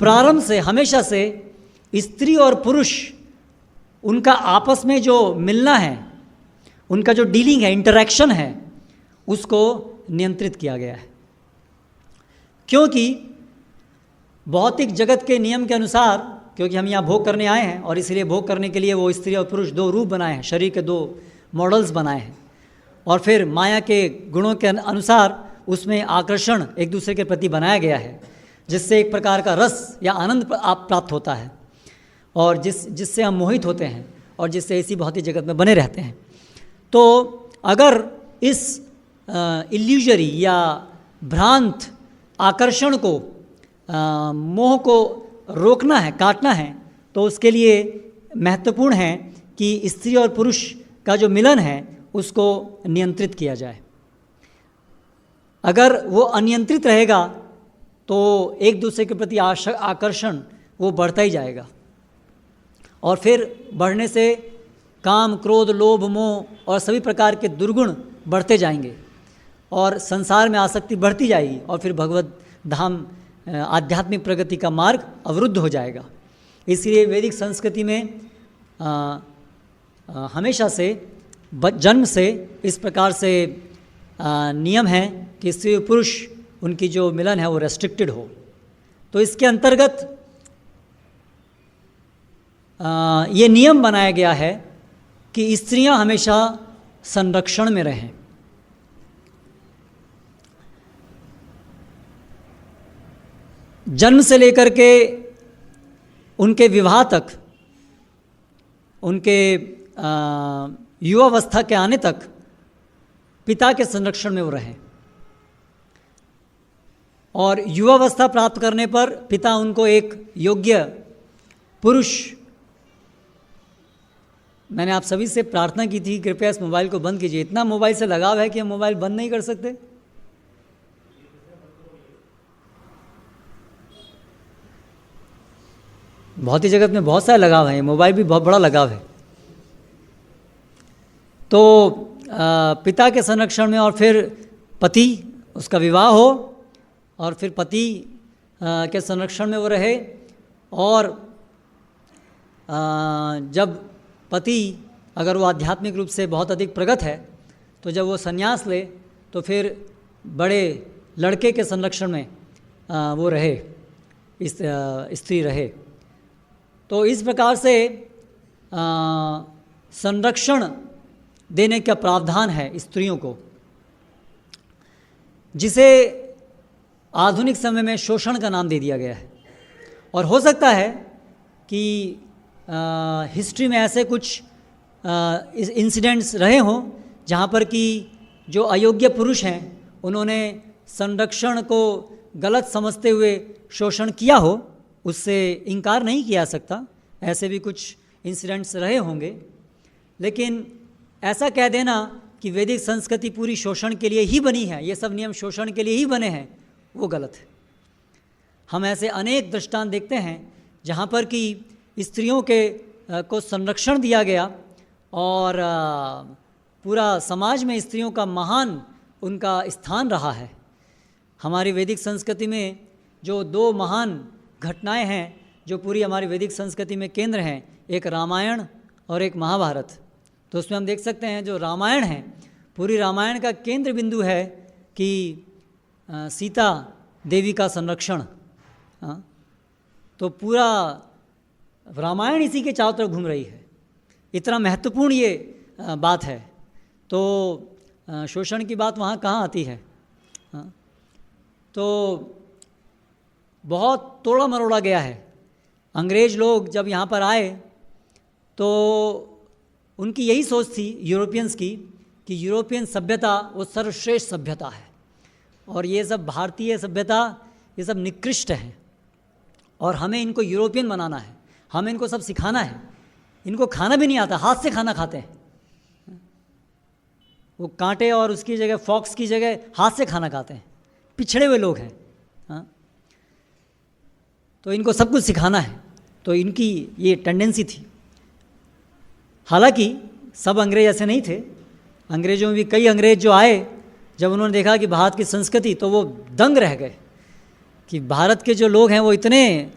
प्रारंभ से, हमेशा से स्त्री और पुरुष, उनका आपस में जो मिलना है, उनका जो डीलिंग है, इंटरैक्शन है, उसको नियंत्रित किया गया है। क्योंकि भौतिक जगत के नियम के अनुसार, क्योंकि हम यहाँ भोग करने आए हैं, और इसलिए भोग करने के लिए वो स्त्री और पुरुष दो रूप बनाए हैं, शरीर के दो मॉडल्स बनाए हैं, और फिर माया के गुणों के अनुसार उसमें आकर्षण एक दूसरे के प्रति बनाया गया है, जिससे एक प्रकार का रस या आनंद प्राप्त होता है, और जिससे हम मोहित होते हैं, और जिससे इसी भौतिक जगत में बने रहते हैं। तो अगर इस इल्यूजरी या भ्रांत आकर्षण को, मोह को रोकना है, काटना है, तो उसके लिए महत्वपूर्ण है कि स्त्री और पुरुष का जो मिलन है उसको नियंत्रित किया जाए। अगर वो अनियंत्रित रहेगा तो एक दूसरे के प्रति आकर्षण वो बढ़ता ही जाएगा, और फिर बढ़ने से काम, क्रोध, लोभ, मोह और सभी प्रकार के दुर्गुण बढ़ते जाएंगे, और संसार में आसक्ति बढ़ती जाएगी, और फिर भगवत धाम, आध्यात्मिक प्रगति का मार्ग अवरुद्ध हो जाएगा। इसलिए वैदिक संस्कृति में हमेशा से, जन्म से इस प्रकार से नियम है कि स्त्री और पुरुष, उनकी जो मिलन है वो रेस्ट्रिक्टेड हो। तो इसके अंतर्गत ये नियम बनाया गया है कि स्त्रियां हमेशा संरक्षण में रहें। जन्म से लेकर के उनके विवाह तक, उनके युवावस्था के आने तक पिता के संरक्षण में वो रहें, और युवावस्था प्राप्त करने पर पिता उनको एक योग्य पुरुष। मैंने आप सभी से प्रार्थना की थी, कृपया इस मोबाइल को बंद कीजिए। इतना मोबाइल से लगाव है कि हम मोबाइल बंद नहीं कर सकते। भौतिक जगत में बहुत सारा लगाव है, मोबाइल भी बहुत बड़ा लगाव है। तो पिता के संरक्षण में, और फिर पति, उसका विवाह हो, और फिर पति के संरक्षण में वो रहे, और जब पति अगर वो आध्यात्मिक रूप से बहुत अधिक प्रगत है तो जब वो संन्यास ले तो फिर बड़े लड़के के संरक्षण में वो रहे, स्त्री रहे। तो इस प्रकार से संरक्षण देने का प्रावधान है स्त्रियों को, जिसे आधुनिक समय में शोषण का नाम दे दिया गया है। और हो सकता है कि हिस्ट्री में ऐसे कुछ इंसिडेंट्स रहे हों जहाँ पर कि जो अयोग्य पुरुष हैं उन्होंने संरक्षण को गलत समझते हुए शोषण किया हो, उससे इनकार नहीं किया जा सकता। ऐसे भी कुछ इंसिडेंट्स रहे होंगे, लेकिन ऐसा कह देना कि वैदिक संस्कृति पूरी शोषण के लिए ही बनी है, ये सब नियम शोषण के लिए ही बने हैं, वो गलत है। हम ऐसे अनेक दृष्टांत देखते हैं जहाँ पर कि स्त्रियों को संरक्षण दिया गया और पूरा समाज में स्त्रियों का महान उनका स्थान रहा है। हमारी वैदिक संस्कृति में जो दो महान घटनाएं हैं जो पूरी हमारी वैदिक संस्कृति में केंद्र हैं, एक रामायण और एक महाभारत। तो उसमें हम देख सकते हैं जो रामायण है, पूरी रामायण का केंद्र बिंदु है कि सीता देवी का संरक्षण। तो पूरा रामायण इसी के चारों तरफ घूम रही है, इतना महत्वपूर्ण ये बात है। तो शोषण की बात वहाँ कहाँ आती है? तो बहुत तोड़ा मरोड़ा गया है। अंग्रेज़ लोग जब यहाँ पर आए तो उनकी यही सोच थी यूरोपियंस की कि यूरोपियन सभ्यता वो सर्वश्रेष्ठ सभ्यता है और ये सब भारतीय सभ्यता ये सब निकृष्ट है और हमें इनको यूरोपियन बनाना है, हमें इनको सब सिखाना है। इनको खाना भी नहीं आता, हाथ से खाना खाते हैं। वो कांटे और उसकी जगह फॉक्स की जगह हाथ से खाना खाते हैं, पिछड़े हुए लोग हैं। हाँ, तो इनको सब कुछ सिखाना है, तो इनकी ये टेंडेंसी थी। हालांकि सब अंग्रेज ऐसे नहीं थे। अंग्रेज़ों में भी कई अंग्रेज जो आए, जब उन्होंने देखा कि भारत की संस्कृति, तो वो दंग रह गए कि भारत के जो लोग हैं वो इतने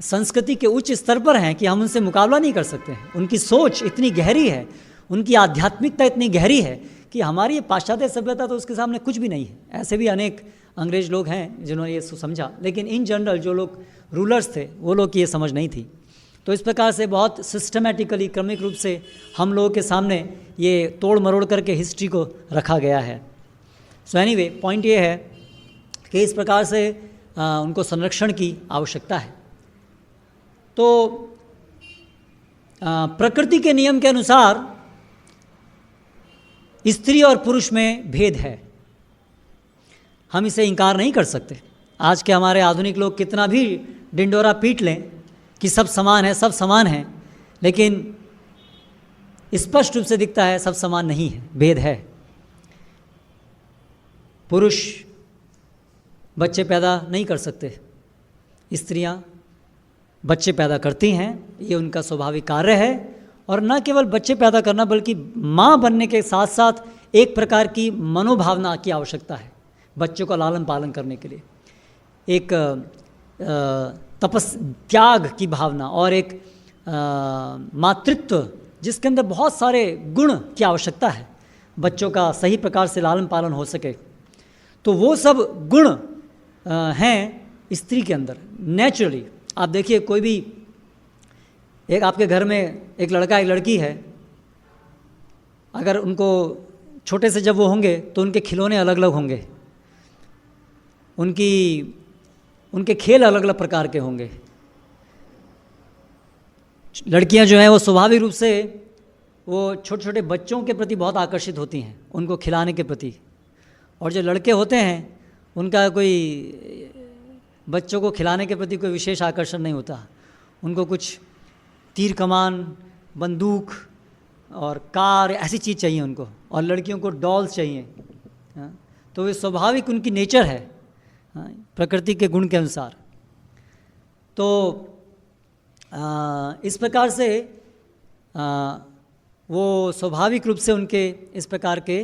संस्कृति के उच्च स्तर पर हैं कि हम उनसे मुकाबला नहीं कर सकते हैं। उनकी सोच इतनी गहरी है, उनकी आध्यात्मिकता इतनी गहरी है कि हमारी ये पाश्चात्य सभ्यता तो उसके सामने कुछ भी नहीं है। ऐसे भी अनेक अंग्रेज लोग हैं जिन्होंने ये समझा, लेकिन इन जनरल जो लोग रूलर्स थे वो लोग की ये समझ नहीं थी। तो इस प्रकार से बहुत सिस्टमेटिकली, क्रमिक रूप से हम लोगों के सामने ये तोड़ मरोड़ करके हिस्ट्री को रखा गया है। सो एनीवे, पॉइंट ये है कि इस प्रकार से उनको संरक्षण की आवश्यकता है। तो प्रकृति के नियम के अनुसार स्त्री और पुरुष में भेद है, हम इसे इनकार नहीं कर सकते। आज के हमारे आधुनिक लोग कितना भी डिंडोरा पीट लें कि सब समान है, सब समान है, लेकिन स्पष्ट रूप से दिखता है सब समान नहीं है, भेद है। पुरुष बच्चे पैदा नहीं कर सकते, स्त्रियां बच्चे पैदा करती हैं, ये उनका स्वाभाविक कार्य है। और न केवल बच्चे पैदा करना बल्कि माँ बनने के साथ साथ एक प्रकार की मनोभावना की आवश्यकता है बच्चों का लालन पालन करने के लिए। एक त्याग की भावना और एक मातृत्व जिसके अंदर बहुत सारे गुण की आवश्यकता है, बच्चों का सही प्रकार से लालन पालन हो सके। तो वो सब गुण हैं स्त्री के अंदर नेचुरली। आप देखिए, कोई भी एक आपके घर में एक लड़का एक लड़की है, अगर उनको छोटे से जब वो होंगे तो उनके खिलौने अलग अलग होंगे, उनके खेल अलग अलग प्रकार के होंगे। लड़कियां जो हैं वो स्वाभाविक रूप से वो छोटे छोटे बच्चों के प्रति बहुत आकर्षित होती हैं, उनको खिलाने के प्रति। और जो लड़के होते हैं उनका कोई बच्चों को खिलाने के प्रति कोई विशेष आकर्षण नहीं होता। उनको कुछ तीर कमान, बंदूक और कार ऐसी चीज़ चाहिए उनको, और लड़कियों को डॉल्स चाहिए। तो ये स्वाभाविक उनकी नेचर है, प्रकृति के गुण के अनुसार। तो इस प्रकार से वो स्वाभाविक रूप से उनके इस प्रकार के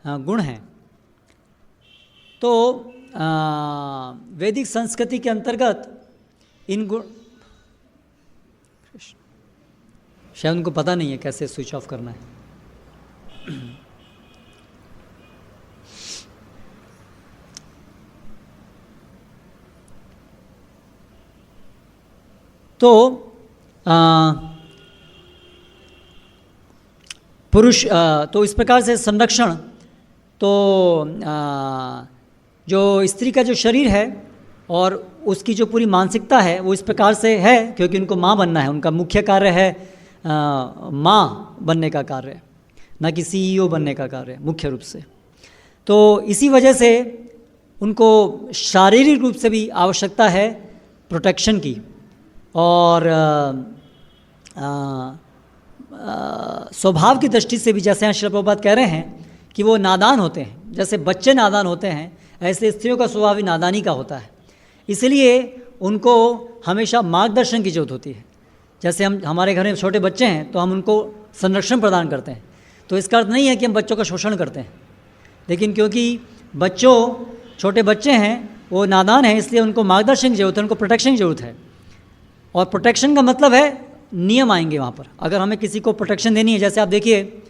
गुण हैं। तो वैदिक संस्कृति के अंतर्गत इन गुण शायद उनको पता नहीं है कैसे स्विच ऑफ करना है। तो पुरुष तो इस प्रकार से संरक्षण, तो जो स्त्री का जो शरीर है और उसकी जो पूरी मानसिकता है वो इस प्रकार से है, क्योंकि उनको माँ बनना है। उनका मुख्य कार्य है माँ बनने का कार्य है, न कि CEO बनने का कार्य है मुख्य रूप से। तो इसी वजह से उनको शारीरिक रूप से भी आवश्यकता है प्रोटेक्शन की, और स्वभाव की दृष्टि से भी, जैसे यहाँ श्री प्रभुपाद कह रहे हैं कि वो नादान होते हैं, जैसे बच्चे नादान होते हैं ऐसे स्त्रियों का स्वभाव भी नादानी का होता है। इसलिए उनको हमेशा मार्गदर्शन की जरूरत होती है। जैसे हमारे घर में छोटे बच्चे हैं तो हम उनको संरक्षण प्रदान करते हैं, तो इसका अर्थ नहीं है कि हम बच्चों का शोषण करते हैं, लेकिन क्योंकि छोटे बच्चे हैं वो नादान हैं, इसलिए उनको मार्गदर्शन की जरूरत है, उनको प्रोटेक्शन की जरूरत है। और प्रोटेक्शन का मतलब है नियम आएंगे वहाँ पर। अगर हमें किसी को प्रोटेक्शन देनी है, जैसे आप देखिए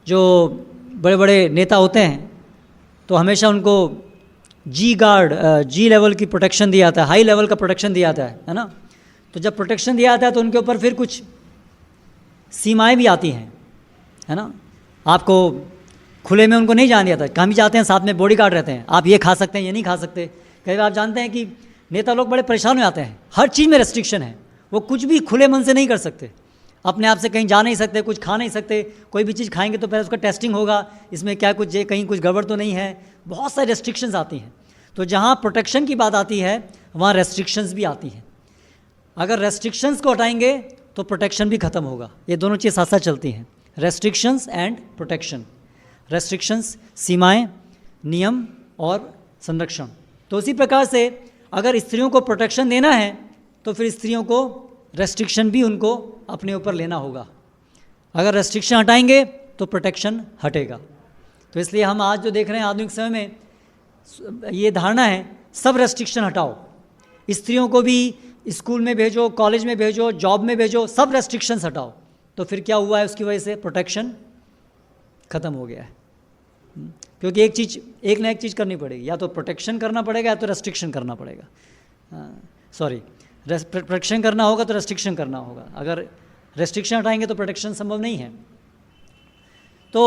जो बड़े बड़े नेता होते हैं तो हमेशा उनको जी लेवल की प्रोटेक्शन दिया जाता है, हाई लेवल का प्रोटेक्शन दिया जाता है ना। तो जब प्रोटेक्शन दिया जाता है तो उनके ऊपर फिर कुछ सीमाएं भी आती हैं, है ना। आपको खुले में उनको नहीं जाने दिया था, कहाँ भी जाते हैं साथ में बॉडीगार्ड रहते हैं, आप ये खा सकते हैं ये नहीं खा सकते। कई बार आप जानते हैं कि नेता लोग बड़े परेशान हो जाते हैं, हर चीज़ में रेस्ट्रिक्शन है, वो कुछ भी खुले मन से नहीं कर सकते, अपने आप से कहीं जा नहीं सकते, कुछ खा नहीं सकते। कोई भी चीज़ खाएंगे तो पहले उसका टेस्टिंग होगा, इसमें क्या कुछ कहीं कुछ गड़बड़ तो नहीं है, बहुत सारी रेस्ट्रिक्शंस आती हैं। तो जहाँ प्रोटेक्शन की बात आती है वहाँ रेस्ट्रिक्शंस भी आती हैं। अगर रेस्ट्रिक्शंस को हटाएंगे तो प्रोटेक्शन भी खत्म होगा। ये दोनों चीज़ साथ साथ चलती हैं, रेस्ट्रिक्शंस एंड प्रोटेक्शन। रेस्ट्रिक्शंस सीमाएं, नियम और संरक्षण। तो उसी प्रकार से अगर स्त्रियों को प्रोटेक्शन देना है तो फिर स्त्रियों को रेस्ट्रिक्शन भी उनको अपने ऊपर लेना होगा। अगर रेस्ट्रिक्शन हटाएंगे तो प्रोटेक्शन हटेगा। तो इसलिए हम आज जो देख रहे हैं आधुनिक समय में ये धारणा है सब रेस्ट्रिक्शन हटाओ, स्त्रियों को भी स्कूल में भेजो, कॉलेज में भेजो, जॉब में भेजो, सब रेस्ट्रिक्शंस हटाओ। तो फिर क्या हुआ है, उसकी वजह से प्रोटेक्शन ख़त्म हो गया है। क्योंकि एक ना एक चीज़ करनी पड़ेगी, या तो प्रोटेक्शन करना पड़ेगा या तो रेस्ट्रिक्शन करना पड़ेगा। प्रोटेक्शन करना होगा तो रेस्ट्रिक्शन करना होगा, अगर रेस्ट्रिक्शन हटाएंगे तो प्रोटेक्शन संभव नहीं है। तो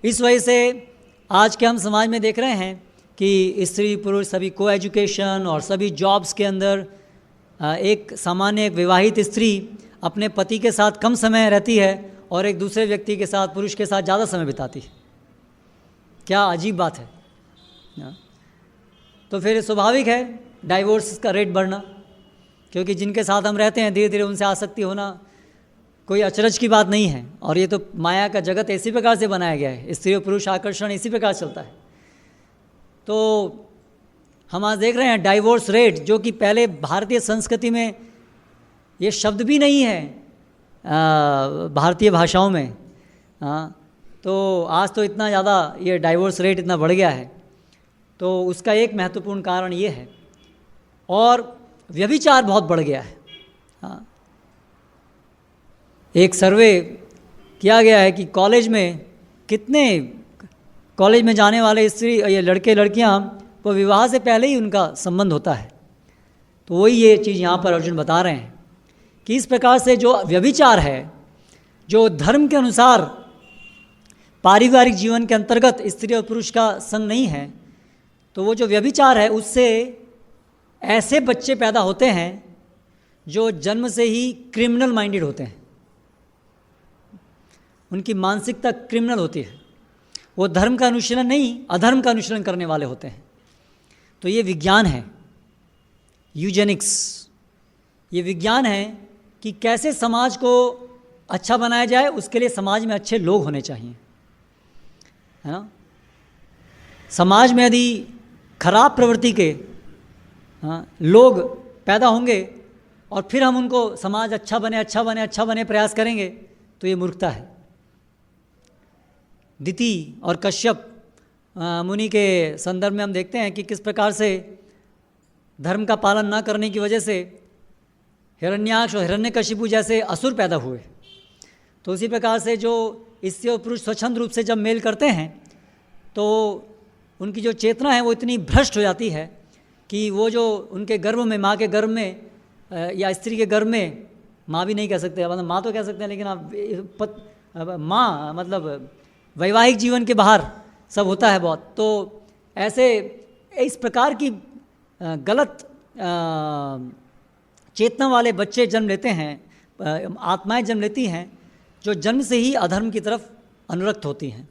इस वजह से आज के हम समाज में देख रहे हैं कि स्त्री पुरुष सभी को एजुकेशन और सभी जॉब्स के अंदर एक सामान्य विवाहित स्त्री अपने पति के साथ कम समय रहती है और एक दूसरे व्यक्ति के साथ, पुरुष के साथ ज़्यादा समय बिताती है। क्या अजीब बात है ना? तो फिर स्वाभाविक है डाइवोर्स का रेट बढ़ना, क्योंकि जिनके साथ हम रहते हैं धीरे धीरे उनसे आसक्ति होना कोई अचरज की बात नहीं है। और ये तो माया का जगत इसी प्रकार से बनाया गया है, स्त्री और पुरुष आकर्षण इसी प्रकार चलता है। तो हम आज देख रहे हैं डाइवोर्स रेट, जो कि पहले भारतीय संस्कृति में ये शब्द भी नहीं है भारतीय भाषाओं में। तो आज तो इतना ज़्यादा ये डाइवोर्स रेट इतना बढ़ गया है। तो उसका एक महत्वपूर्ण कारण ये है। और व्यभिचार बहुत बढ़ गया है। एक सर्वे किया गया है कि कॉलेज में जाने वाले स्त्री ये लड़के लड़कियां वो विवाह से पहले ही उनका संबंध होता है। तो वही ये चीज़ यहाँ पर अर्जुन बता रहे हैं कि इस प्रकार से जो व्यभिचार है, जो धर्म के अनुसार पारिवारिक जीवन के अंतर्गत स्त्री और पुरुष का संग नहीं है, तो वो जो व्यभिचार है उससे ऐसे बच्चे पैदा होते हैं जो जन्म से ही क्रिमिनल माइंडेड होते हैं, उनकी मानसिकता क्रिमिनल होती है। वो धर्म का अनुशीलन नहीं, अधर्म का अनुशीलन करने वाले होते हैं। तो ये विज्ञान है, यूजेनिक्स। ये विज्ञान है कि कैसे समाज को अच्छा बनाया जाए, उसके लिए समाज में अच्छे लोग होने चाहिए, है ना। समाज में यदि खराब प्रवृत्ति के लोग पैदा होंगे और फिर हम उनको समाज अच्छा बने प्रयास करेंगे, तो ये मूर्खता है। दिति और कश्यप मुनि के संदर्भ में हम देखते हैं कि किस प्रकार से धर्म का पालन न करने की वजह से हिरण्याक्ष और हिरण्यकशिपु जैसे असुर पैदा हुए। तो उसी प्रकार से जो स्त्री और पुरुष स्वच्छंद रूप से जब मेल करते हैं तो उनकी जो चेतना है वो इतनी भ्रष्ट हो जाती है कि वो जो उनके गर्भ में, माँ के गर्भ में या स्त्री के गर्भ में, माँ भी नहीं कह सकते, मतलब माँ तो कह सकते हैं, लेकिन आप माँ मतलब वैवाहिक जीवन के बाहर सब होता है बहुत। तो ऐसे इस प्रकार की गलत चेतना वाले बच्चे जन्म लेते हैं, आत्माएं जन्म लेती हैं जो जन्म से ही अधर्म की तरफ अनुरक्त होती हैं,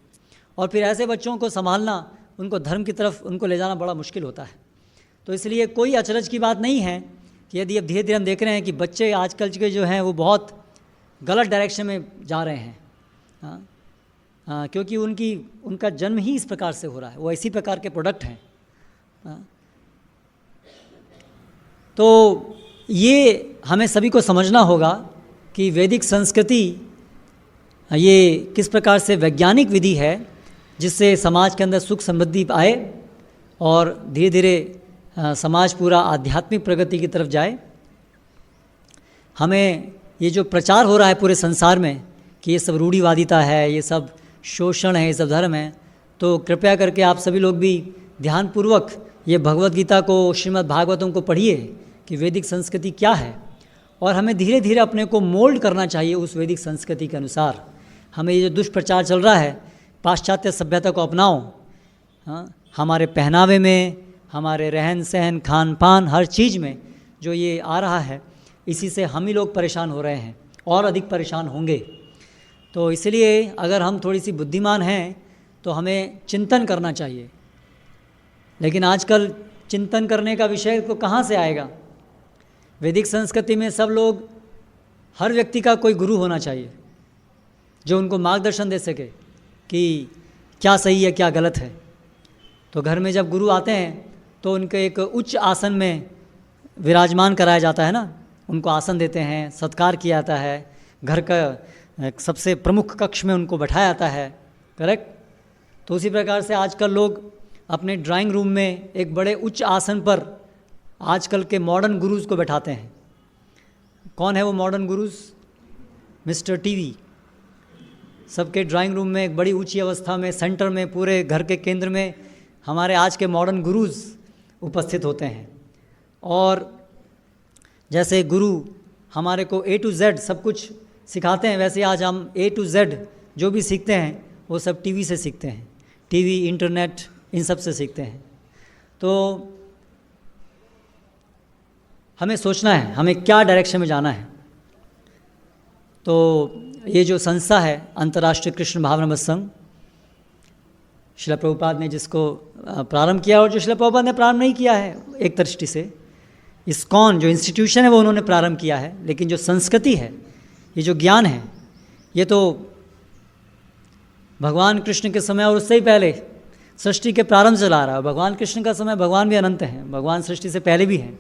और फिर ऐसे बच्चों को संभालना, उनको धर्म की तरफ उनको ले जाना बड़ा मुश्किल होता है। तो इसलिए कोई अचरज की बात नहीं है कि यदि अब धीरे धीरे हम देख रहे हैं कि बच्चे आजकल के जो हैं वो बहुत गलत डायरेक्शन में जा रहे हैं। क्योंकि उनका जन्म ही इस प्रकार से हो रहा है, वो इसी प्रकार के प्रोडक्ट हैं। तो ये हमें सभी को समझना होगा कि वैदिक संस्कृति ये किस प्रकार से वैज्ञानिक विधि है जिससे समाज के अंदर सुख समृद्धि आए और धीरे धीरे समाज पूरा आध्यात्मिक प्रगति की तरफ जाए। हमें ये जो प्रचार हो रहा है पूरे संसार में कि ये सब रूढ़िवादिता है, ये सब शोषण है, ये सब धर्म है, तो कृपया करके आप सभी लोग भी ध्यानपूर्वक ये भगवद गीता को, श्रीमद् भागवतम को पढ़िए कि वैदिक संस्कृति क्या है, और हमें धीरे धीरे अपने को मोल्ड करना चाहिए उस वैदिक संस्कृति के अनुसार। हमें ये जो दुष्प्रचार चल रहा है, पाश्चात्य सभ्यता को अपनाओ, हमारे पहनावे में, हमारे रहन सहन, खान पान, हर चीज़ में जो ये आ रहा है, इसी से हम ही लोग परेशान हो रहे हैं और अधिक परेशान होंगे। तो इसलिए अगर हम थोड़ी सी बुद्धिमान हैं तो हमें चिंतन करना चाहिए। लेकिन आजकल चिंतन करने का विषय तो कहाँ से आएगा? वैदिक संस्कृति में सब लोग, हर व्यक्ति का कोई गुरु होना चाहिए जो उनको मार्गदर्शन दे सके कि क्या सही है, क्या गलत है। तो घर में जब गुरु आते हैं तो उनके एक उच्च आसन में विराजमान कराया जाता है ना, उनको आसन देते हैं, सत्कार किया जाता है, घर का सबसे प्रमुख कक्ष में उनको बैठाया जाता है, करेक्ट। तो उसी प्रकार से आजकल लोग अपने ड्राइंग रूम में एक बड़े उच्च आसन पर आजकल के मॉडर्न गुरुज़ को बैठाते हैं। कौन है वो मॉडर्न गुरुज़? Mister TV. सबके ड्राइंग रूम में एक बड़ी ऊंची अवस्था में, सेंटर में, पूरे घर के केंद्र में हमारे आज के मॉडर्न गुरुज़ उपस्थित होते हैं। और जैसे गुरु हमारे को A to Z सब कुछ सिखाते हैं, वैसे आज हम A to Z जो भी सीखते हैं वो सब टीवी से सीखते हैं, टीवी, इंटरनेट, इन सब से सीखते हैं। तो हमें सोचना है हमें क्या डायरेक्शन में जाना है। तो ये जो संस्था है अंतर्राष्ट्रीय कृष्ण भावनामृत संघ, श्रील प्रभुपाद ने जिसको प्रारंभ किया, और जो श्रील प्रभुपाद ने प्रारंभ नहीं किया है एक दृष्टि से, इस्कॉन जो इंस्टीट्यूशन है वो उन्होंने प्रारंभ किया है, लेकिन जो संस्कृति है, ये जो ज्ञान है, ये तो भगवान कृष्ण के समय और उससे ही पहले सृष्टि के प्रारंभ से ला रहा है। भगवान कृष्ण का समय, भगवान भी अनंत हैं, भगवान सृष्टि से पहले भी हैं।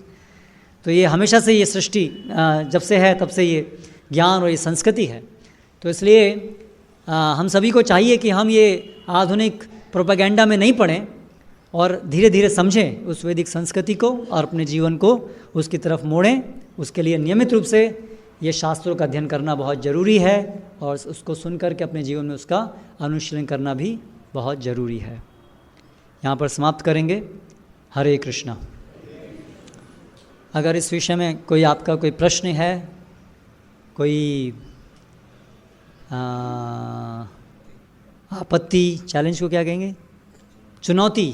तो ये हमेशा से ये सृष्टि जब से है तब से ये ज्ञान और ये संस्कृति है। तो इसलिए हम सभी को चाहिए कि हम ये आधुनिक प्रोपेगेंडा में नहीं पड़ें और धीरे धीरे समझें उस वैदिक संस्कृति को और अपने जीवन को उसकी तरफ मोड़ें। उसके लिए नियमित रूप से ये शास्त्रों का अध्ययन करना बहुत ज़रूरी है और उसको सुन करके अपने जीवन में उसका अनुशीलन करना भी बहुत ज़रूरी है। यहाँ पर समाप्त करेंगे। हरे कृष्णा। अगर इस विषय में कोई आपका कोई प्रश्न है, कोई आपत्ति, चैलेंज को क्या कहेंगे, चुनौती,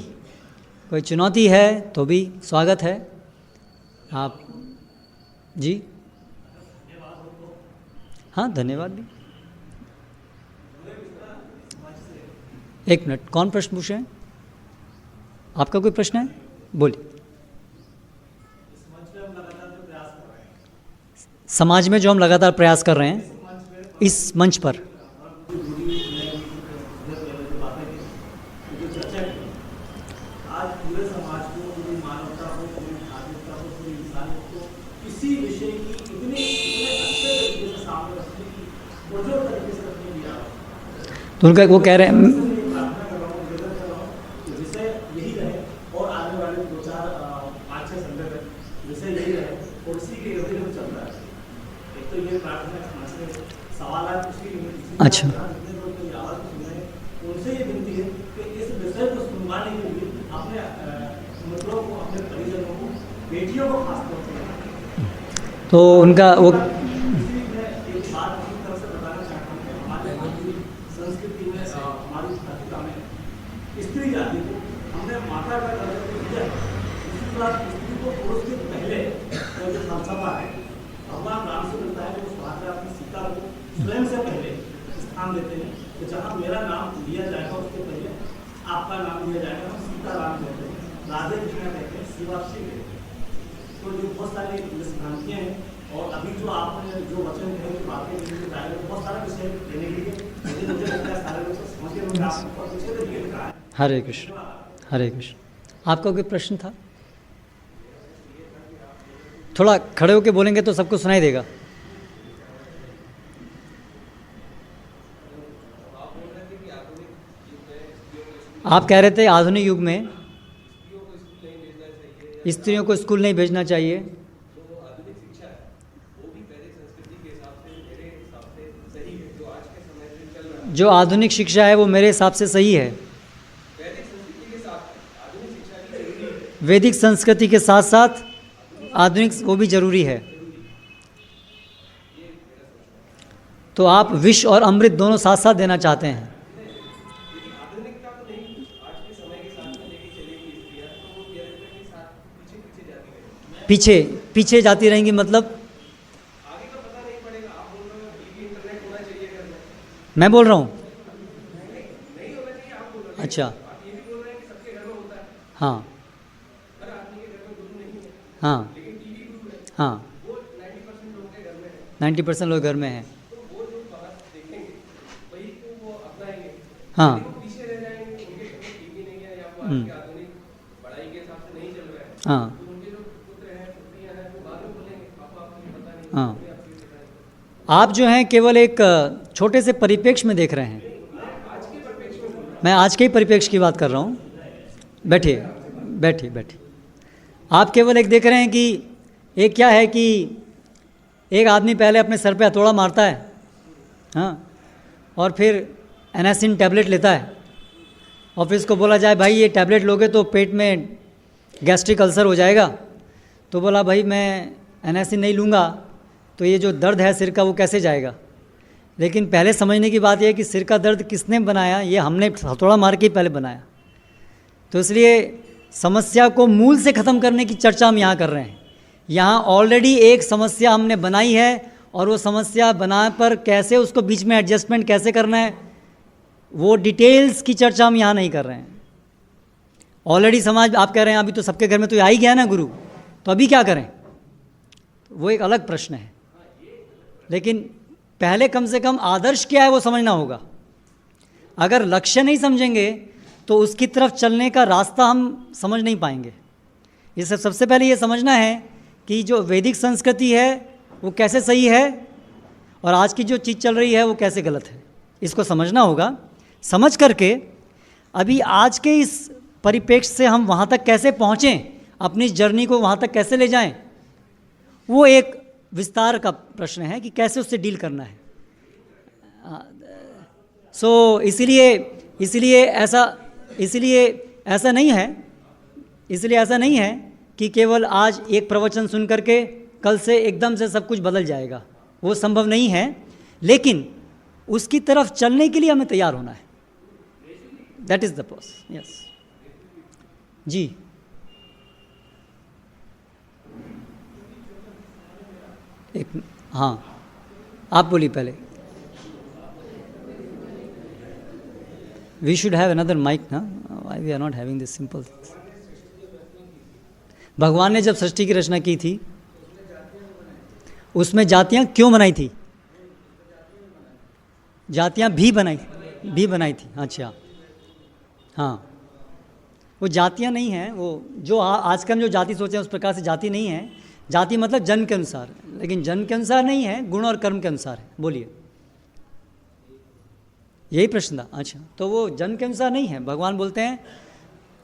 कोई चुनौती है तो भी स्वागत है। आप जी, हाँ धन्यवाद भी। एक मिनट, कौन प्रश्न पूछ रहे हैं? आपका कोई प्रश्न है? बोलिए। समाज में जो हम लगातार प्रयास कर रहे हैं इस मंच पर, तो उनका वो कह रहे हैं सवाल अच्छा। उनसे ये विनती है कि इस विषय को सुनवाने के लिए अपने मित्रों को, अपने परिजनों को, बेटियों को खास तौर से तो उनका वो इसी में एक बात अपनी तरफ से बताना चाहता हूँ कि हमारे भारतीय संस्कृति में, हमारी धर्मता में स्त्री जाति को हमने माता का दर्जा तो दिया है। इसी तरह स्त्री को पुरुष के पहले जो फलसफा है भगवान राम से मिलता है, जो उस भाषा अपनी सीता को स्वयं से पहले स्थान देते हैं कि जहाँ मेरा नाम लिया जाएगा उसके पहले आपका नाम लिया जाएगा। हम सीता राम कहते हैं, राधे कृष्ण कहते हैं, शिवाश्री कहते हैं। तो जो बहुत सारी भ्रांतियाँ हैं और अभी जो आपने जो वचन कहे, जो बातें कही, बहुत सारा विषय देने के लिए लेकिन मुझे लगता है सारे लोग समझे होंगे। आप बहुत अच्छे से लिख रहा है। हरे कृष्ण, हरे कृष्ण। आपका कोई प्रश्न था? थोड़ा खड़े होके बोलेंगे तो सबको सुनाई देगा। आप कह रहे थे आधुनिक युग में स्त्रियों को स्कूल नहीं भेजना चाहिए। जो आधुनिक शिक्षा है वो मेरे हिसाब से सही है। वैदिक संस्कृति के साथ साथ आधुनिक वो भी जरूरी है। तो आप विष और अमृत दोनों साथ साथ देना चाहते हैं। पीछे पीछे जाती रहेंगी मतलब आगे का पता नहीं पड़ेगा। आप बोल रहे हो टीवी इंटरनेट होना चाहिए घर में, मैं बोल रहा हूँ। नहीं होना चाहिए। आप बोल रहे हो, अच्छा, आप ये भी बोल रहे हैं कि सबके घर में होता है। हाँ हर आदमी के घर में गुरु नहीं है, हाँ लेकिन टीवी गुरु है। हाँ, वो 90% लोगों के घर में है। 90% लोग घर में हैं। तो वो जो बात देखेंगे वही को वो अपनाएंगे। हाँ, वो पीछे रह जाएंगे, उनके घर में टीवी नहीं है या वो आज के आधुनिक पढ़ाई के हिसाब से नहीं चल रहा है। हाँ तो उनके जो पुत्र हैं, पुत्रियां हैं, वो बाद में बोलेंगे पापा आपको ये पता नहीं, हाँ। हमें आपको ये पता नहीं। आप जो हैं केवल एक छोटे से परिप्रेक्ष्य में देख रहे हैं। मैं आज के ही परिप्रेक्ष्य की बात कर रहा हूँ। बैठिए बैठिए बैठिए। आप केवल एक देख रहे हैं कि एक क्या है कि एक आदमी पहले अपने सर पे हथौड़ा मारता है, हाँ, और फिर एनासिन टैबलेट लेता है और फिर इसको बोला जाए भाई ये टैबलेट लोगे तो पेट में गैस्ट्रिक अल्सर हो जाएगा। तो बोला भाई मैं एनासिन नहीं लूँगा तो ये जो दर्द है सिर का वो कैसे जाएगा। लेकिन पहले समझने की बात यह है कि सिर का दर्द किसने बनाया, ये हमने हथौड़ा मार के ही पहले बनाया। तो इसलिए समस्या को मूल से ख़त्म करने की चर्चा हम यहाँ कर रहे हैं। यहाँ ऑलरेडी एक समस्या हमने बनाई है और वो समस्या बना पर कैसे उसको बीच में एडजस्टमेंट कैसे करना है वो डिटेल्स की चर्चा हम यहाँ नहीं कर रहे हैं। ऑलरेडी समाज, आप कह रहे हैं अभी तो सबके घर में तो आ ही गया ना गुरु, तो अभी क्या करें, वो एक अलग प्रश्न है। लेकिन पहले कम से कम आदर्श क्या है वो समझना होगा। अगर लक्ष्य नहीं समझेंगे तो उसकी तरफ चलने का रास्ता हम समझ नहीं पाएंगे। इसे सबसे पहले ये समझना है कि जो वैदिक संस्कृति है वो कैसे सही है और आज की जो चीज़ चल रही है वो कैसे गलत है, इसको समझना होगा। समझ करके अभी आज के इस परिप्रेक्ष्य से हम वहाँ तक कैसे पहुँचें, अपनी इस जर्नी को वहाँ तक कैसे ले जाएं, वो एक विस्तार का प्रश्न है कि कैसे उससे डील करना है। इसलिए ऐसा नहीं है कि केवल आज एक प्रवचन सुन करके कल से एकदम से सब कुछ बदल जाएगा, वो संभव नहीं है। लेकिन उसकी तरफ चलने के लिए हमें तैयार होना है। That is the process. Yes जी। एक, हाँ आप बोलिए पहले। We should have another mic ना, why we are not having this simple things. भगवान ने जब सृष्टि की रचना की थी उसमें जातियां क्यों बनाई थी? जातियां भी बनाई थी। अच्छा हाँ, वो जातियां नहीं हैं, वो जो आजकल जो जाति सोचते हैं उस प्रकार से जाति नहीं है। जाति मतलब जन्म के अनुसार, लेकिन जन्म के अनुसार नहीं है, गुण और कर्म के अनुसार है। बोलिए, यही प्रश्न था। अच्छा, तो वो जन्म के अनुसार नहीं है। भगवान बोलते हैं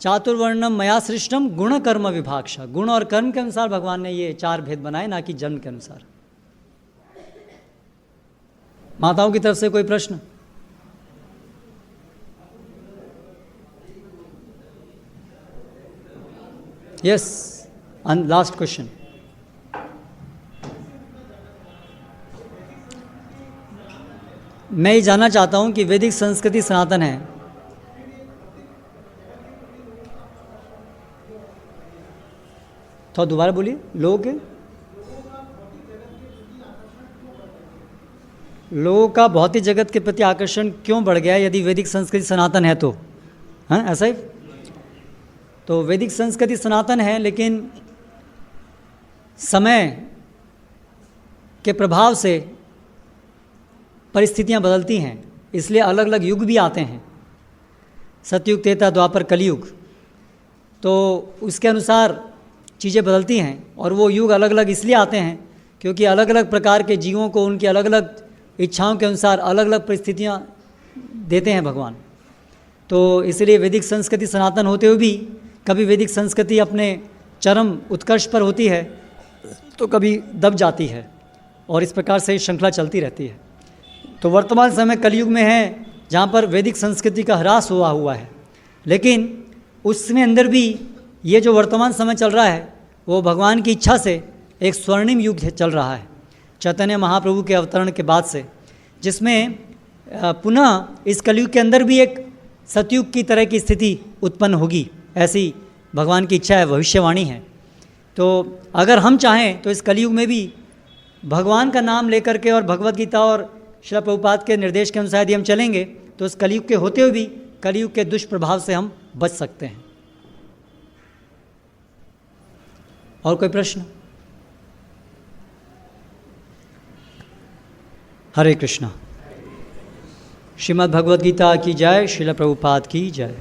चातुर्वर्णम मया सृष्टम गुण कर्म विभाक्षा। गुण और कर्म के अनुसार भगवान ने ये चार भेद बनाए, ना कि जन्म के अनुसार। माताओं की तरफ से कोई प्रश्न? Yes, last question. मैं ये जानना चाहता हूं कि वैदिक संस्कृति सनातन है। तो दोबारा बोलिए। लोगों का भौतिक जगत के प्रति आकर्षण क्यों बढ़ गया यदि वैदिक संस्कृति सनातन है तो? हाँ, ऐसा ही। तो वैदिक संस्कृति सनातन है, लेकिन समय के प्रभाव से परिस्थितियां बदलती हैं, इसलिए अलग अलग युग भी आते हैं। सतयुग, त्रेता, द्वापर, कलयुग। तो उसके अनुसार चीज़ें बदलती हैं, और वो युग अलग अलग इसलिए आते हैं क्योंकि अलग अलग प्रकार के जीवों को उनकी अलग अलग इच्छाओं के अनुसार अलग अलग परिस्थितियां देते हैं भगवान। तो इसलिए वैदिक संस्कृति सनातन होते हुए भी कभी वैदिक संस्कृति अपने चरम उत्कर्ष पर होती है तो कभी दब जाती है, और इस प्रकार से श्रृंखला चलती रहती है। तो वर्तमान समय कलयुग में है जहाँ पर वैदिक संस्कृति का ह्रास हुआ है, लेकिन उसमें अंदर भी ये जो वर्तमान समय चल रहा है वो भगवान की इच्छा से एक स्वर्णिम युग चल रहा है चैतन्य महाप्रभु के अवतरण के बाद से, जिसमें पुनः इस कलयुग के अंदर भी एक सतयुग की तरह की स्थिति उत्पन्न होगी, ऐसी भगवान की इच्छा है, भविष्यवाणी है। तो अगर हम चाहें तो इस कलयुग में भी भगवान का नाम लेकर के और भगवत गीता और श्रील प्रभुपाद के निर्देश के अनुसार यदि हम चलेंगे तो इस कलयुग के होते हुए भी कलयुग के दुष्प्रभाव से हम बच सकते हैं। और कोई प्रश्न? हरे कृष्णा। श्रीमद् भगवद गीता की जय। श्रील प्रभुपाद की जय।